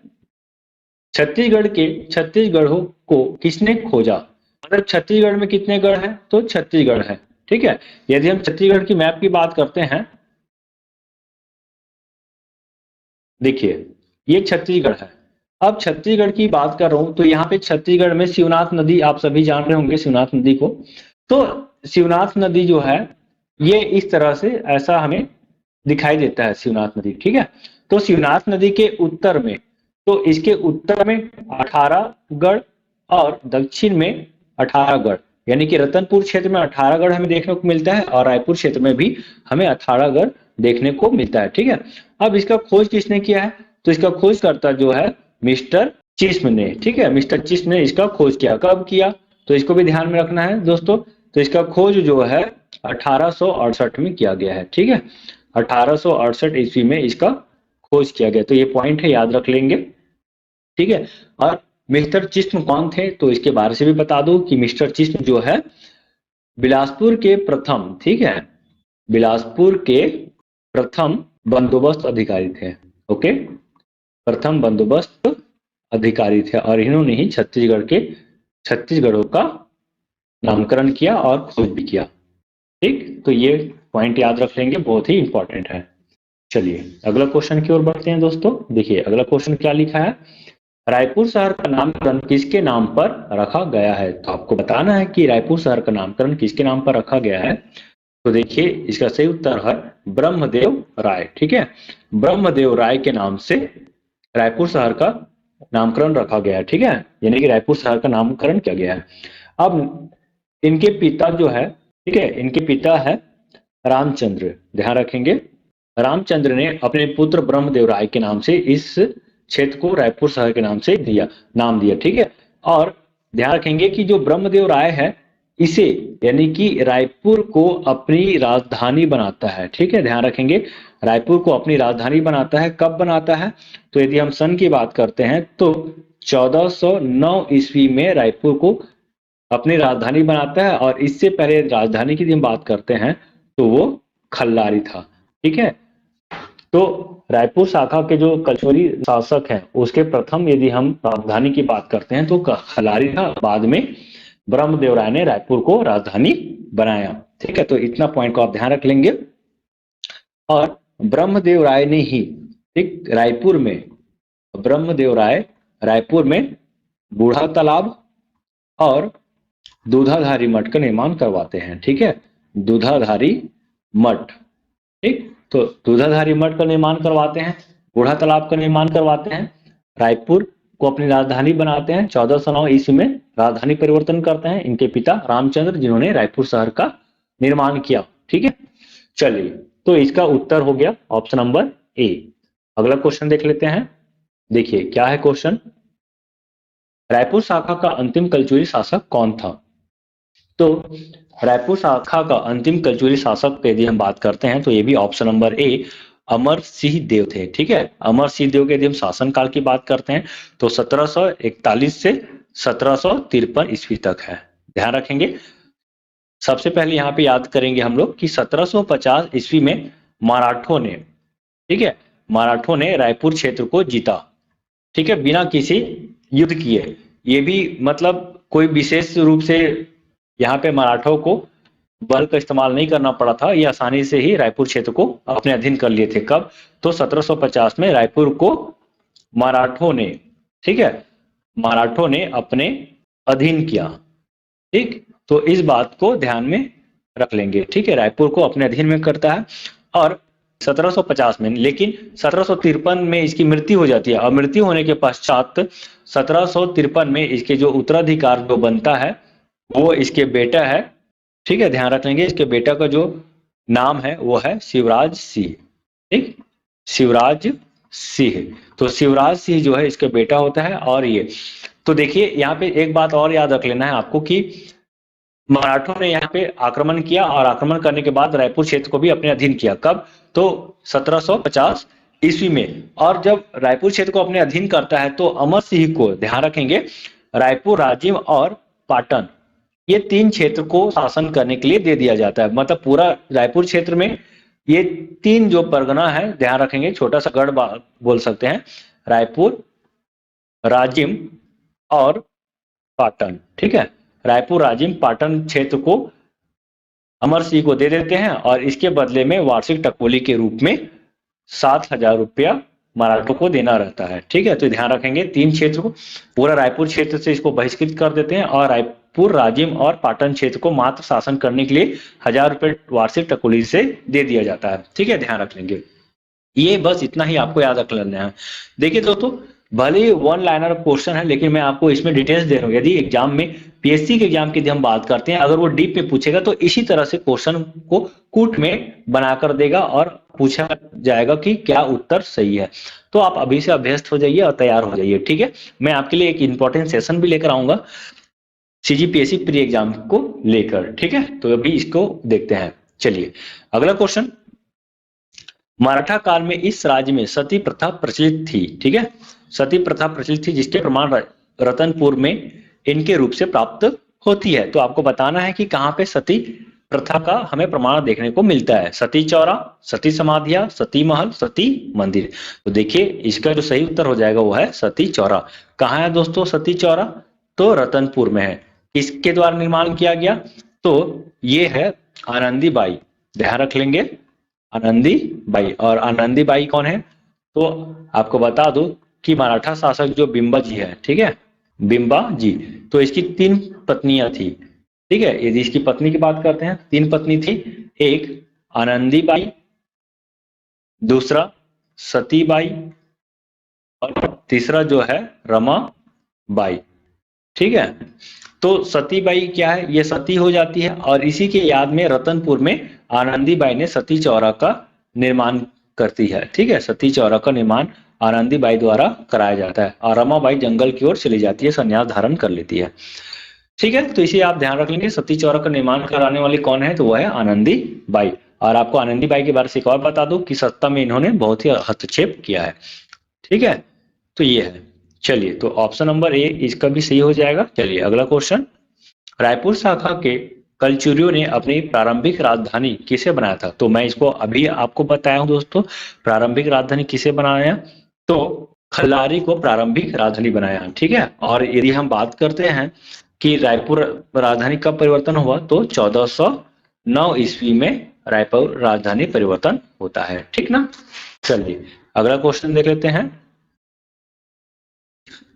छत्तीसगढ़ों को किसने खोजा? मतलब छत्तीसगढ़ में कितने गढ़ हैं? तो छत्तीसगढ़ है। ठीक है, यदि हम छत्तीसगढ़ की मैप की बात करते हैं, देखिए ये छत्तीसगढ़ है। अब छत्तीसगढ़ की बात कर रहा हूं तो यहाँ पे छत्तीसगढ़ में शिवनाथ नदी, आप सभी जान रहे होंगे शिवनाथ नदी को। तो शिवनाथ नदी जो है ये इस तरह से ऐसा हमें दिखाई देता है, शिवनाथ नदी। ठीक है, तो शिवनाथ नदी के उत्तर में, तो इसके उत्तर में 18 गढ़ और दक्षिण में 18 गढ़, यानी कि रतनपुर क्षेत्र में 18 गढ़ हमें देखने को मिलता है और रायपुर क्षेत्र में भी हमें 18 गढ़ देखने को मिलता है। ठीक है, अब इसका खोज किसने किया है? तो इसका खोजकर्ता जो है मिस्टर चिस्म ने। ठीक है, मिस्टर चिस्म ने इसका खोज किया। कब किया? तो इसको भी ध्यान में रखना है दोस्तों। तो इसका खोज जो है 1868 में किया गया है। ठीक है, 1868 ईस्वी में इसका खोज किया गया। तो ये पॉइंट है, याद रख लेंगे। ठीक है, और मिस्टर चिस्म कौन थे? तो इसके बारे से भी बता दूं कि मिस्टर चिस्म जो है बिलासपुर के प्रथम, ठीक है, बिलासपुर के प्रथम बंदोबस्त अधिकारी थे। ओके, प्रथम बंदोबस्त अधिकारी थे और इन्होंने ही छत्तीसगढ़ों का नामकरण किया और खोज भी किया। ठीक, तो ये पॉइंट याद रख लेंगे, बहुत ही इंपॉर्टेंट है। चलिए अगला क्वेश्चन की ओर बढ़ते हैं दोस्तों। देखिए अगला क्वेश्चन क्या लिखा है। रायपुर शहर का नामकरण किसके नाम पर रखा गया है? तो आपको बताना है कि रायपुर शहर का नामकरण किसके नाम पर रखा गया है। तो देखिए इसका सही उत्तर है ब्रह्मदेव राय। ठीक है, ब्रह्मदेव राय के नाम से रायपुर शहर का नामकरण रखा गया है। ठीक है, यानी कि रायपुर शहर का नामकरण किया गया है। अब इनके पिता जो है, ठीक है, इनके पिता है रामचंद्र। ध्यान रखेंगे, रामचंद्र ने अपने पुत्र ब्रह्मदेव राय के नाम से इस क्षेत्र को रायपुर शहर के नाम से नाम दिया। ठीक है, और ध्यान रखेंगे कि जो ब्रह्मदेव राय है इसे यानी कि रायपुर को अपनी राजधानी बनाता है। ठीक है, ध्यान रखेंगे, रायपुर को अपनी राजधानी बनाता है। कब बनाता है? तो यदि हम सन की बात करते हैं तो 1409 ईस्वी में रायपुर को अपनी राजधानी बनाता है, और इससे पहले राजधानी की यदि हम बात करते हैं तो वो खल्लारी था। ठीक है, तो रायपुर शाखा के जो कचोरी शासक हैं उसके प्रथम यदि हम राजधानी की बात करते हैं तो खल्लारी था। बाद में ब्रह्मदेव राय ने रायपुर को राजधानी बनाया। ठीक है, तो इतना पॉइंट को आप ध्यान रख लेंगे। और ब्रह्मदेव राय ने ही ठीक रायपुर में बूढ़ा तालाब और दूधाधारी मठ का निर्माण करवाते हैं। ठीक है, दूधाधारी मठ। ठीक, तो दूधाधारी मठ का निर्माण करवाते हैं, बूढ़ा तालाब का निर्माण करवाते हैं, रायपुर को अपनी राजधानी बनाते हैं। 1409 ईस्वी में राजधानी परिवर्तन करते हैं इनके पिता रामचंद्र, जिन्होंने रायपुर शहर का निर्माण किया। ठीक है, चलिए, तो इसका उत्तर हो गया ऑप्शन नंबर ए। अगला क्वेश्चन देख लेते हैं। देखिए क्या है क्वेश्चन, रायपुर शाखा का अंतिम कलचुरी शासक कौन था? तो रायपुर शाखा का अंतिम कलचुरी शासक की यदि हम बात करते हैं तो ये भी option number A Amar Singh देव थे। ठीक है, अमर सिंह देव के यदि हम शासन काल की बात करते हैं तो 1741 से 1753 ईस्वी तक है। ध्यान रखेंगे, सबसे पहले यहाँ पे याद करेंगे हम लोग कि 1750 ईस्वी में मराठों ने, ठीक है, मराठों ने रायपुर क्षेत्र को जीता। ठीक है, बिना किसी युद्ध किए। ये भी मतलब कोई विशेष रूप से यहाँ पे मराठों को बल का इस्तेमाल नहीं करना पड़ा था, ये आसानी से ही रायपुर क्षेत्र को अपने अधीन कर लिए थे। कब? तो 1750 में रायपुर को मराठों ने, ठीक है, मराठों ने अपने अधीन किया। ठीक, तो इस बात को ध्यान में रख लेंगे। ठीक है, रायपुर को अपने अधीन में करता है और 1750 में, लेकिन 1753 में इसकी मृत्यु हो जाती है, और मृत्यु होने के पश्चात 1753 में इसके जो उत्तराधिकार जो बनता है वो इसके बेटा है। ठीक है, ध्यान रख लेंगे, इसके बेटा का जो नाम है वो है शिवराज सिंह। ठीक, शिवराज सिंह। तो शिवराज सिंह जो है इसका बेटा होता है। और ये तो देखिए यहाँ पे एक बात और याद रख लेना है आपको कि मराठों ने यहाँ पे आक्रमण किया, और आक्रमण करने के बाद रायपुर क्षेत्र को भी अपने अधीन किया। कब? तो 1750 ईस्वी में। और जब रायपुर क्षेत्र को अपने अधीन करता है तो अमर सिंह को, ध्यान रखेंगे, रायपुर, राजिम और पाटन, ये तीन क्षेत्र को शासन करने के लिए दे दिया जाता है। मतलब पूरा रायपुर क्षेत्र में ये तीन जो परगना है, ध्यान रखेंगे, छोटा सा गढ़ बोल सकते हैं, रायपुर, राजिम और पाटन। ठीक है, रायपुर, राजिम, पाटन क्षेत्र को अमर सिंह को दे देते हैं, और इसके बदले में वार्षिक टकोली के रूप में 7,000 रुपया मराठों को देना रहता है। ठीक है, तो ध्यान रखेंगे, तीन क्षेत्र को, पूरा रायपुर क्षेत्र से इसको बहिष्कृत कर देते हैं, और रायपुर, राजिम और पाटन क्षेत्र को मात्र शासन करने के लिए 1,000 रुपये वार्षिक टकोली से दे दिया जाता है। ठीक है, ध्यान रख लेंगे, ये बस इतना ही आपको याद रख लेना है। देखिए दोस्तों, भले ही वन लाइनर क्वेश्चन है, लेकिन मैं आपको इसमें डिटेल्स दे रहा हूँ। यदि एग्जाम में, पीएससी के एग्जाम की हम बात करते हैं, अगर वो डीप में पूछेगा तो इसी तरह से क्वेश्चन को कूट में बनाकर देगा और पूछा जाएगा कि क्या उत्तर सही है। तो आप अभी से अभ्यस्त हो जाइए और तैयार हो जाइए। ठीक है, मैं आपके लिए एक इंपॉर्टेंट सेशन भी लेकर आऊंगा सीजीपीएससी प्री एग्जाम को लेकर। ठीक है, तो अभी इसको देखते हैं। चलिए अगला क्वेश्चन, मराठा काल में इस राज्य में सती प्रथा प्रचलित थी। ठीक है, सती प्रथा प्रचलित थी, जिसके प्रमाण रतनपुर में इनके रूप से प्राप्त होती है। तो आपको बताना है कि कहाँ पे सती प्रथा का हमें प्रमाण देखने को मिलता है। सती चौरा, सती समाधिया, सती महल, सती मंदिर। तो देखिए इसका जो सही उत्तर हो जाएगा वो है सती चौरा। कहाँ है दोस्तों सती चौरा? तो रतनपुर में है। किसके द्वारा निर्माण किया गया? तो ये है आनंदी बाई। ध्यान रख लेंगे, आनंदी बाई। और आनंदी बाई कौन है? तो आपको बता दूं कि मराठा शासक जो बिंबा जी है, ठीक है, बिंबा जी, तो इसकी 3 पत्नियां थी, ठीक है। यदि इसकी पत्नी की बात करते हैं, 3 पत्नी थी। एक आनंदीबाई, दूसरा सतीबाई और तीसरा जो है रमाबाई, ठीक है। तो सतीबाई क्या है, ये सती हो जाती है और इसी के याद में रतनपुर में आनंदीबाई ने सती चौरा का निर्माण करती है, ठीक है। सती चौरा का निर्माण आनंदीबाई द्वारा कराया जाता है और रमाबाई जंगल की ओर चली जाती है, संन्यास धारण कर लेती है, ठीक है। तो इसे आप ध्यान रख लेंगे, सती चौरा का निर्माण कराने वाली कौन है, तो वह है आनंदी बाई। और आपको आनंदी बाई के बारे में एक और बता दूं कि सत्ता में इन्होंने बहुत ही हस्तक्षेप किया है, ठीक है। तो ये है, चलिए, तो ऑप्शन नंबर ए इसका भी सही हो जाएगा। चलिए अगला क्वेश्चन, रायपुर शाखा के कलचुरियों ने अपनी प्रारंभिक राजधानी किसे बनाया था, तो मैं इसको अभी आपको बताया हूं दोस्तों, प्रारंभिक राजधानी किसे बनाया, तो खल्लारी को प्रारंभिक राजधानी बनाया, ठीक है। और यदि हम बात करते हैं कि रायपुर राजधानी कब परिवर्तन हुआ, तो 1409 ईस्वी में रायपुर राजधानी परिवर्तन होता है, ठीक ना। चलिए अगला क्वेश्चन देख लेते हैं।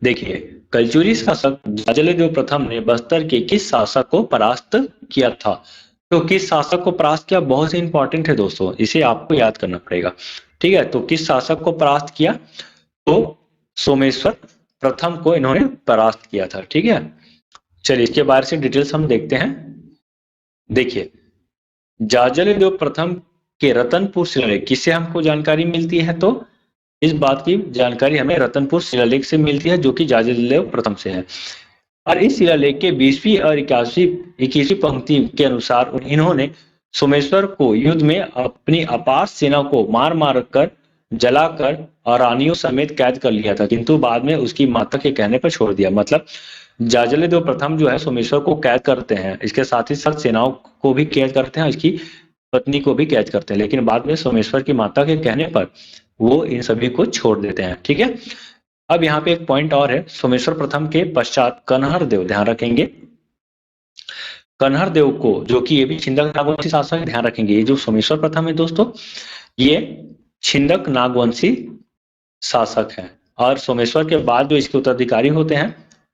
देखिए, कलचुरी शासक जाजलदेव प्रथम ने बस्तर के किस शासक को परास्त किया था, तो किस शासक को परास्त किया, बहुत ही इंपॉर्टेंट है दोस्तों, इसे आपको याद करना पड़ेगा, ठीक है। तो किस शासक को परास्त किया, तो सोमेश्वर प्रथम को इन्होंने परास्त किया था, ठीक है। चलिए इसके बारे से डिटेल्स हम देखते हैं। देखिए, जाजलदेव प्रथम के रतनपुर शिलालेख किससे हमको जानकारी मिलती है, तो इस बात की जानकारी हमें रतनपुर शिलालेख से मिलती है, जो कि जाजलदेव प्रथम से है। और इस शिलालेख के 20वीं और 21वीं पंक्ति के अनुसार इन्होंने सोमेश्वर को युद्ध में अपनी अपार सेना को मार मार कर, जलाकर और रानियों समेत कैद कर लिया था, किंतु बाद में उसकी माता के कहने पर छोड़ दिया। मतलब जाजलदेव प्रथम जो है सोमेश्वर को कैद करते हैं, इसके साथ ही साथ सेनाओं को भी कैद करते हैं, इसकी पत्नी को भी कैद करते हैं, लेकिन बाद में सोमेश्वर की माता के कहने पर वो इन सभी को छोड़ देते हैं, ठीक है। अब यहाँ पे एक पॉइंट और है, सोमेश्वर प्रथम के पश्चात कन्हर देव, ध्यान रखेंगे, कन्हर देव को, जो कि ये भी छिंदक नागवंशी शासक है, ध्यान रखेंगे, ये जो सोमेश्वर प्रथम है दोस्तों, ये छिंदक नागवंशी शासक है। और सोमेश्वर के बाद जो इसके उत्तराधिकारी होते हैं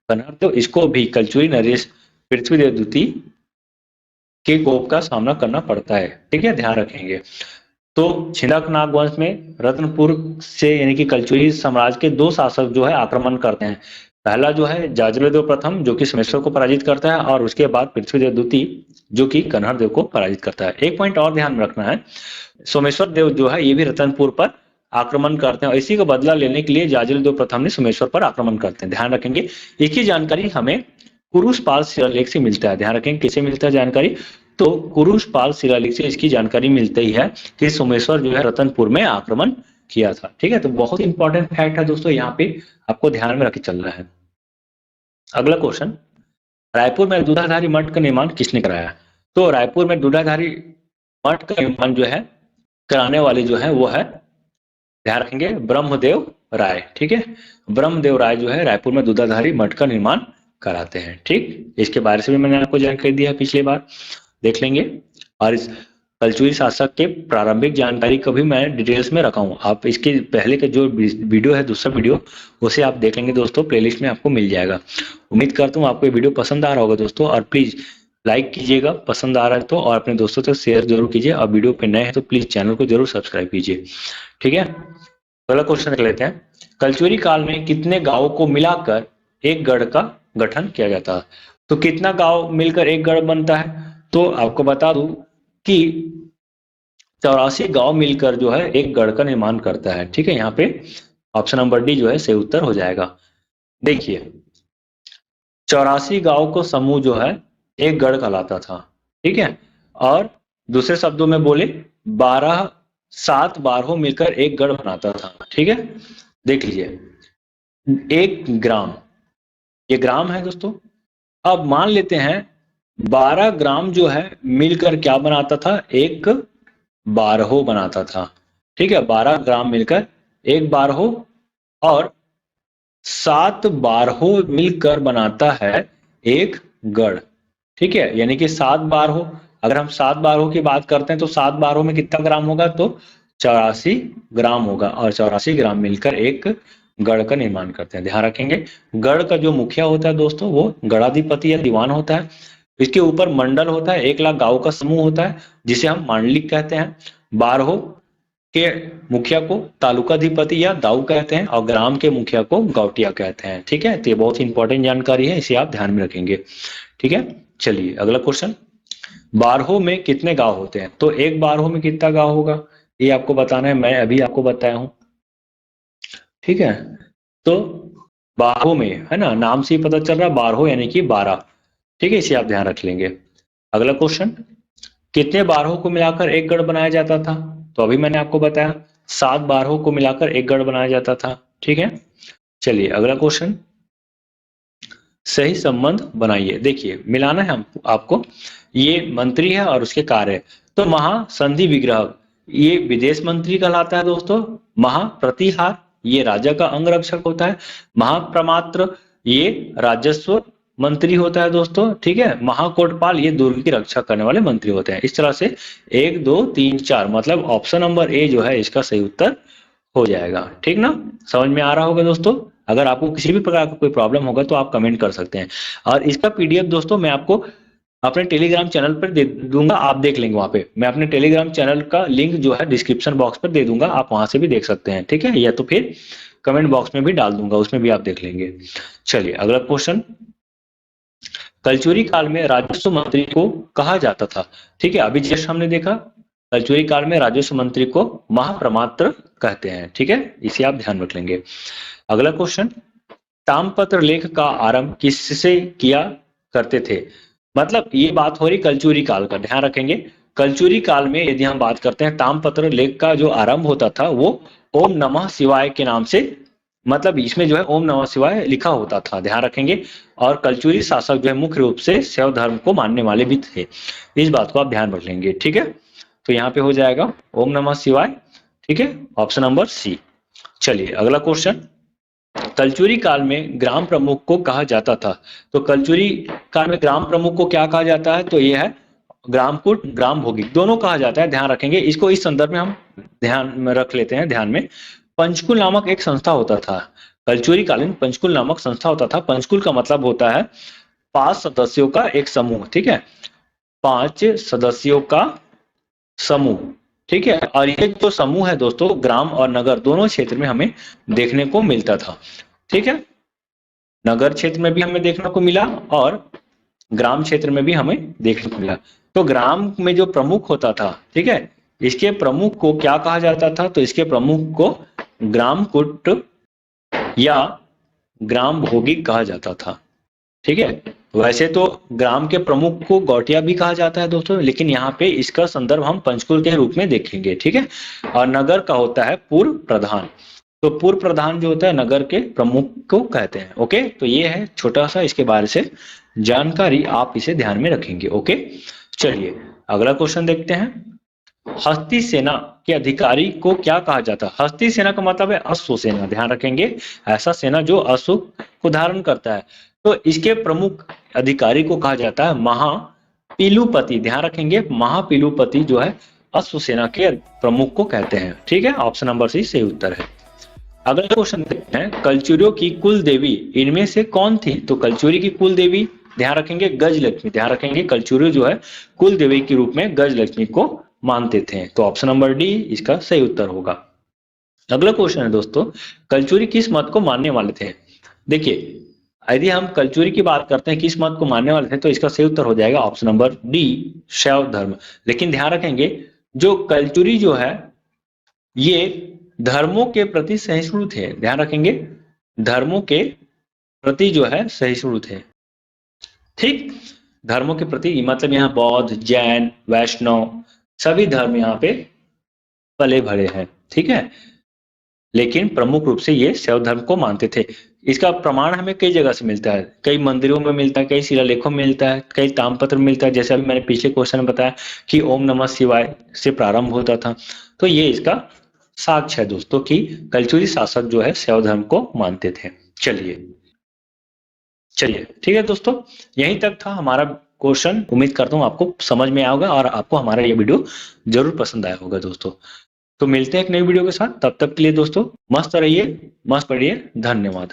कन्हर देव, इसको भी कलचुरी नरेश पृथ्वीदेव द्वितीय के कोप का सामना करना पड़ता है, ठीक है, ध्यान रखेंगे। तो छिंदक नागवंश में रत्नपुर से यानी कि कलचुरी साम्राज्य के 2 शासक जो है आक्रमण करते हैं। पहला जो है जाजलदेव प्रथम, जो कि सोमेश्वर को पराजित करता है, और उसके बाद पृथ्वीदेव द्वितीय, जो कि कन्हर देव को पराजित करता है। एक पॉइंट और ध्यान रखना है, सोमेश्वर देव जो है ये भी रतनपुर पर आक्रमण करते हैं, और इसी का बदला लेने के लिए जाजलदेव प्रथम ने सोमेश्वर पर आक्रमण करते हैं, ध्यान रखेंगे। एक ही जानकारी हमें कुरुषपाल शिलालेख से मिलता है, ध्यान रखेंगे किसे मिलता है जानकारी, तो कुरुषपाल शिलालेख से इसकी जानकारी मिलती है कि सोमेश्वर जो है रतनपुर में आक्रमण किया था, ठीक है। तो बहुत इंपॉर्टेंट फैक्ट है दोस्तों, यहाँ पे आपको ध्यान में रख के चलना है। अगला क्वेश्चन, रायपुर में दूधाधारी मठ का निर्माण किसने कराया, तो रायपुर में दूधाधारी मठ का निर्माण जो है कराने वाले जो है वो है, ध्यान रखेंगे, ब्रह्मदेव राय, ठीक है। ब्रह्मदेव राय जो है रायपुर में दूधाधारी मठ का निर्माण कराते हैं, ठीक। इसके बारे से भी मैंने आपको जानकारी दिया है पिछली बार, देख लेंगे। और इस कलचुरी शासक के प्रारंभिक जानकारी को भी मैं डिटेल्स में रखा हूँ, आप इसके पहले का जो वीडियो है, दूसरा वीडियो, उसे आप देख लेंगे दोस्तों, प्लेलिस्ट में आपको मिल जाएगा। उम्मीद करता हूँ आपको ये वीडियो पसंद आ रहा होगा दोस्तों, और प्लीज लाइक कीजिएगा पसंद आ रहा है तो, और अपने दोस्तों तक शेयर जरूर कीजिए, और वीडियो पे नए हैं तो प्लीज चैनल को जरूर सब्सक्राइब कीजिए, ठीक है। अगला क्वेश्चन देख लेते हैं, कलचुरी काल में कितने गांवों को मिलाकर एक गढ़ का गठन किया जाता है, तो कितना गांव मिलकर एक गढ़ बनता है, तो आपको बता दूं कि 84 गांव मिलकर जो है एक गढ़ का निर्माण करता है, ठीक है। यहाँ पे ऑप्शन नंबर डी जो है सही उत्तर हो जाएगा। देखिए, 84 गांव को समूह जो है एक गढ़ कहलाता था, ठीक है। और दूसरे शब्दों में बोले 7 बारहों मिलकर एक गढ़ बनाता था, ठीक है। देख लीजिए, एक ग्राम, ये ग्राम है दोस्तों। अब मान लेते हैं 12 ग्राम जो है मिलकर क्या बनाता था, एक बारहो बनाता था, ठीक है। 12 ग्राम मिलकर एक बारहो, और 7 बारहो मिलकर बनाता है एक गढ़, ठीक है। यानी कि 7 बारहो, अगर हम 7 बारहो की बात करते हैं तो 7 बारहो में कितना ग्राम होगा, तो 84 ग्राम होगा, और 84 ग्राम मिलकर एक गढ़ का निर्माण करते हैं। ध्यान रखेंगे, गढ़ का जो मुखिया होता है दोस्तों वो गढ़ाधिपति या दीवान होता है। इसके ऊपर मंडल होता है, 1 लाख गांव का समूह होता है जिसे हम मांडलिक कहते हैं। बारहों के मुखिया को तालुकाधिपति या दाऊ कहते हैं और ग्राम के मुखिया को गौटिया कहते हैं। ठीक है, तो ये बहुत इंपॉर्टेंट जानकारी है, इसे आप ध्यान में रखेंगे। ठीक है, चलिए अगला क्वेश्चन। बारहों में कितने गांव होते हैं? तो एक बारहों में कितना गांव होगा ये आपको बताना है, मैं अभी आपको बताया हूं। ठीक है, तो बारहों में है ना, नाम से ही पता चल रहा है, बारहों यानी कि 12। ठीक है, इसे आप ध्यान रख लेंगे। अगला क्वेश्चन, कितने बारहों को मिलाकर एक गढ़ बनाया जाता था? तो अभी मैंने आपको बताया 7 बारहों को मिलाकर एक गढ़ बनाया जाता था। ठीक है, चलिए अगला क्वेश्चन, सही संबंध बनाइए। देखिए मिलाना है हम आपको, ये मंत्री है और उसके कार्य है। तो महासंधि विग्रह ये विदेश मंत्री कहलाता है दोस्तों। महाप्रतिहार ये राजा का अंगरक्षक होता है। महाप्रमात्र ये राजस्व मंत्री होता है दोस्तों। ठीक है, महाकोटपाल ये दुर्ग की रक्षा करने वाले मंत्री होते हैं। इस तरह से 1 2 3 4 मतलब ऑप्शन नंबर ए जो है इसका सही उत्तर हो जाएगा। ठीक ना, समझ में आ रहा होगा दोस्तों। अगर आपको किसी भी प्रकार का कोई प्रॉब्लम होगा तो आप कमेंट कर सकते हैं। और इसका पीडीएफ दोस्तों मैं आपको अपने टेलीग्राम चैनल पर दे दूंगा, आप देख लेंगे वहां पे। मैं अपने टेलीग्राम चैनल का लिंक जो है डिस्क्रिप्शन बॉक्स पर दे दूंगा, आप वहां से भी देख सकते हैं। ठीक है, या तो फिर कमेंट बॉक्स में भी डाल दूंगा, उसमें भी आप देख लेंगे। चलिए अगला क्वेश्चन, कलचुरी काल में राजस्व मंत्री को कहा जाता था? ठीक है, अभी जस्ट हमने देखा कलचुरी काल में राजस्व मंत्री को महाप्रमात्र कहते हैं। ठीक है, इसे आप ध्यान रख लेंगे। अगला क्वेश्चन, ताम्रपत्र लेख का आरंभ किससे किया करते थे? मतलब ये बात हो रही कलचुरी काल का, ध्यान रखेंगे। कलचुरी काल में यदि हम बात करते हैं ताम्रपत्र लेख का जो आरंभ होता था वो ओम नमः शिवाय के नाम से, मतलब इसमें जो है ओम नमः शिवाय लिखा होता था, ध्यान रखेंगे। और कलचुरी शासक जो है मुख्य रूप से शैव धर्म को मानने वाले भी थे, इस बात को आप ध्यान रख लेंगे। ठीक है, तो यहाँ पे हो जाएगा ओम नमः शिवाय। ठीक है, ऑप्शन नंबर सी। चलिए अगला क्वेश्चन, कलचुरी काल में ग्राम प्रमुख को कहा जाता था? तो कलचुरी काल में ग्राम प्रमुख को क्या कहा जाता है? तो ये है ग्रामकूट, ग्राम भोगिक, दोनों कहा जाता है। ध्यान रखेंगे, इसको इस संदर्भ में हम ध्यान में रख लेते हैं। ध्यान में पंचकुल नामक एक संस्था होता था, कलचुरी कालीन पंचकुल नामक संस्था होता था। पंचकुल का मतलब होता है 5 सदस्यों का एक समूह। ठीक है, 5 सदस्यों का समूह। ठीक है, और ये जो समूह है दोस्तों ग्राम और नगर दोनों क्षेत्र में हमें देखने को मिलता था। ठीक है, नगर क्षेत्र में भी हमें देखने को मिला और ग्राम क्षेत्र में भी हमें देखने को मिला। तो ग्राम में जो प्रमुख होता था, ठीक है, इसके प्रमुख को क्या कहा जाता था? तो इसके प्रमुख को ग्रामकूट या ग्राम भोगिक कहा जाता था। ठीक है, वैसे तो ग्राम के प्रमुख को गौटिया भी कहा जाता है दोस्तों, लेकिन यहाँ पे इसका संदर्भ हम पंचकुल के रूप में देखेंगे। ठीक है, और नगर का होता है पूर्व प्रधान। तो पूर्व प्रधान जो होता है नगर के प्रमुख को कहते हैं। ओके, तो ये है छोटा सा इसके बारे से जानकारी, आप इसे ध्यान में रखेंगे। ओके, चलिए अगला क्वेश्चन देखते हैं। हस्ती सेना के अधिकारी को क्या कहा जाता है? हस्ती सेना का मतलब है अश्व सेना, ध्यान रखेंगे, ऐसा सेना जो अश्व को धारण करता है। तो इसके प्रमुख अधिकारी को कहा जाता है महापीलुपति, ध्यान रखेंगे, महापीलुपति जो है अश्व सेना के प्रमुख को कहते हैं। ठीक है, ऑप्शन नंबर सी सही उत्तर है। अगला क्वेश्चन देखते हैं, कलचुरियों की कुल देवी इनमें से कौन थी? तो कलचुरी की कुल देवी ध्यान रखेंगे गजलक्ष्मी, ध्यान रखेंगे कलचुरी जो है कुल देवी के रूप में गजलक्ष्मी को मानते थे। तो ऑप्शन नंबर डी इसका सही उत्तर होगा। अगला क्वेश्चन है दोस्तों, कलचुरी किस मत को मानने वाले थे? देखिए यदि हम कलचुरी की बात करते हैं किस मत को मानने वाले थे, तो इसका सही उत्तर हो जाएगा ऑप्शन नंबर डी शैव धर्म। लेकिन ध्यान रखेंगे जो कलचुरी जो है ये धर्मों के प्रति सहिष्णु थे, ध्यान रखेंगे, धर्मों के प्रति जो है सहिष्णु थे। ठीक, धर्मों के प्रति मतलब यहाँ बौद्ध, जैन, वैष्णव सभी धर्म यहाँ पे पले भरे हैं। ठीक है, लेकिन प्रमुख रूप से ये शैव धर्म को मानते थे। इसका प्रमाण हमें कई जगह से मिलता है, कई मंदिरों में मिलता है, कई शिलालेखों में मिलता है, कई ताम्रपत्र में मिलता है। जैसे अभी मैंने पिछले क्वेश्चन में बताया कि ओम नमः शिवाय से प्रारंभ होता था। तो ये इसका साक्ष्य है दोस्तों कि कलचुरी शासक जो है शैव धर्म को मानते थे। चलिए ठीक है दोस्तों, यहीं तक था हमारा क्वेश्चन। उम्मीद करता हूँ आपको समझ में आएगा और आपको हमारा ये वीडियो जरूर पसंद आया होगा दोस्तों। तो मिलते हैं एक नई वीडियो के साथ, तब तक के लिए दोस्तों मस्त रहिए, मस्त पढ़िए, धन्यवाद।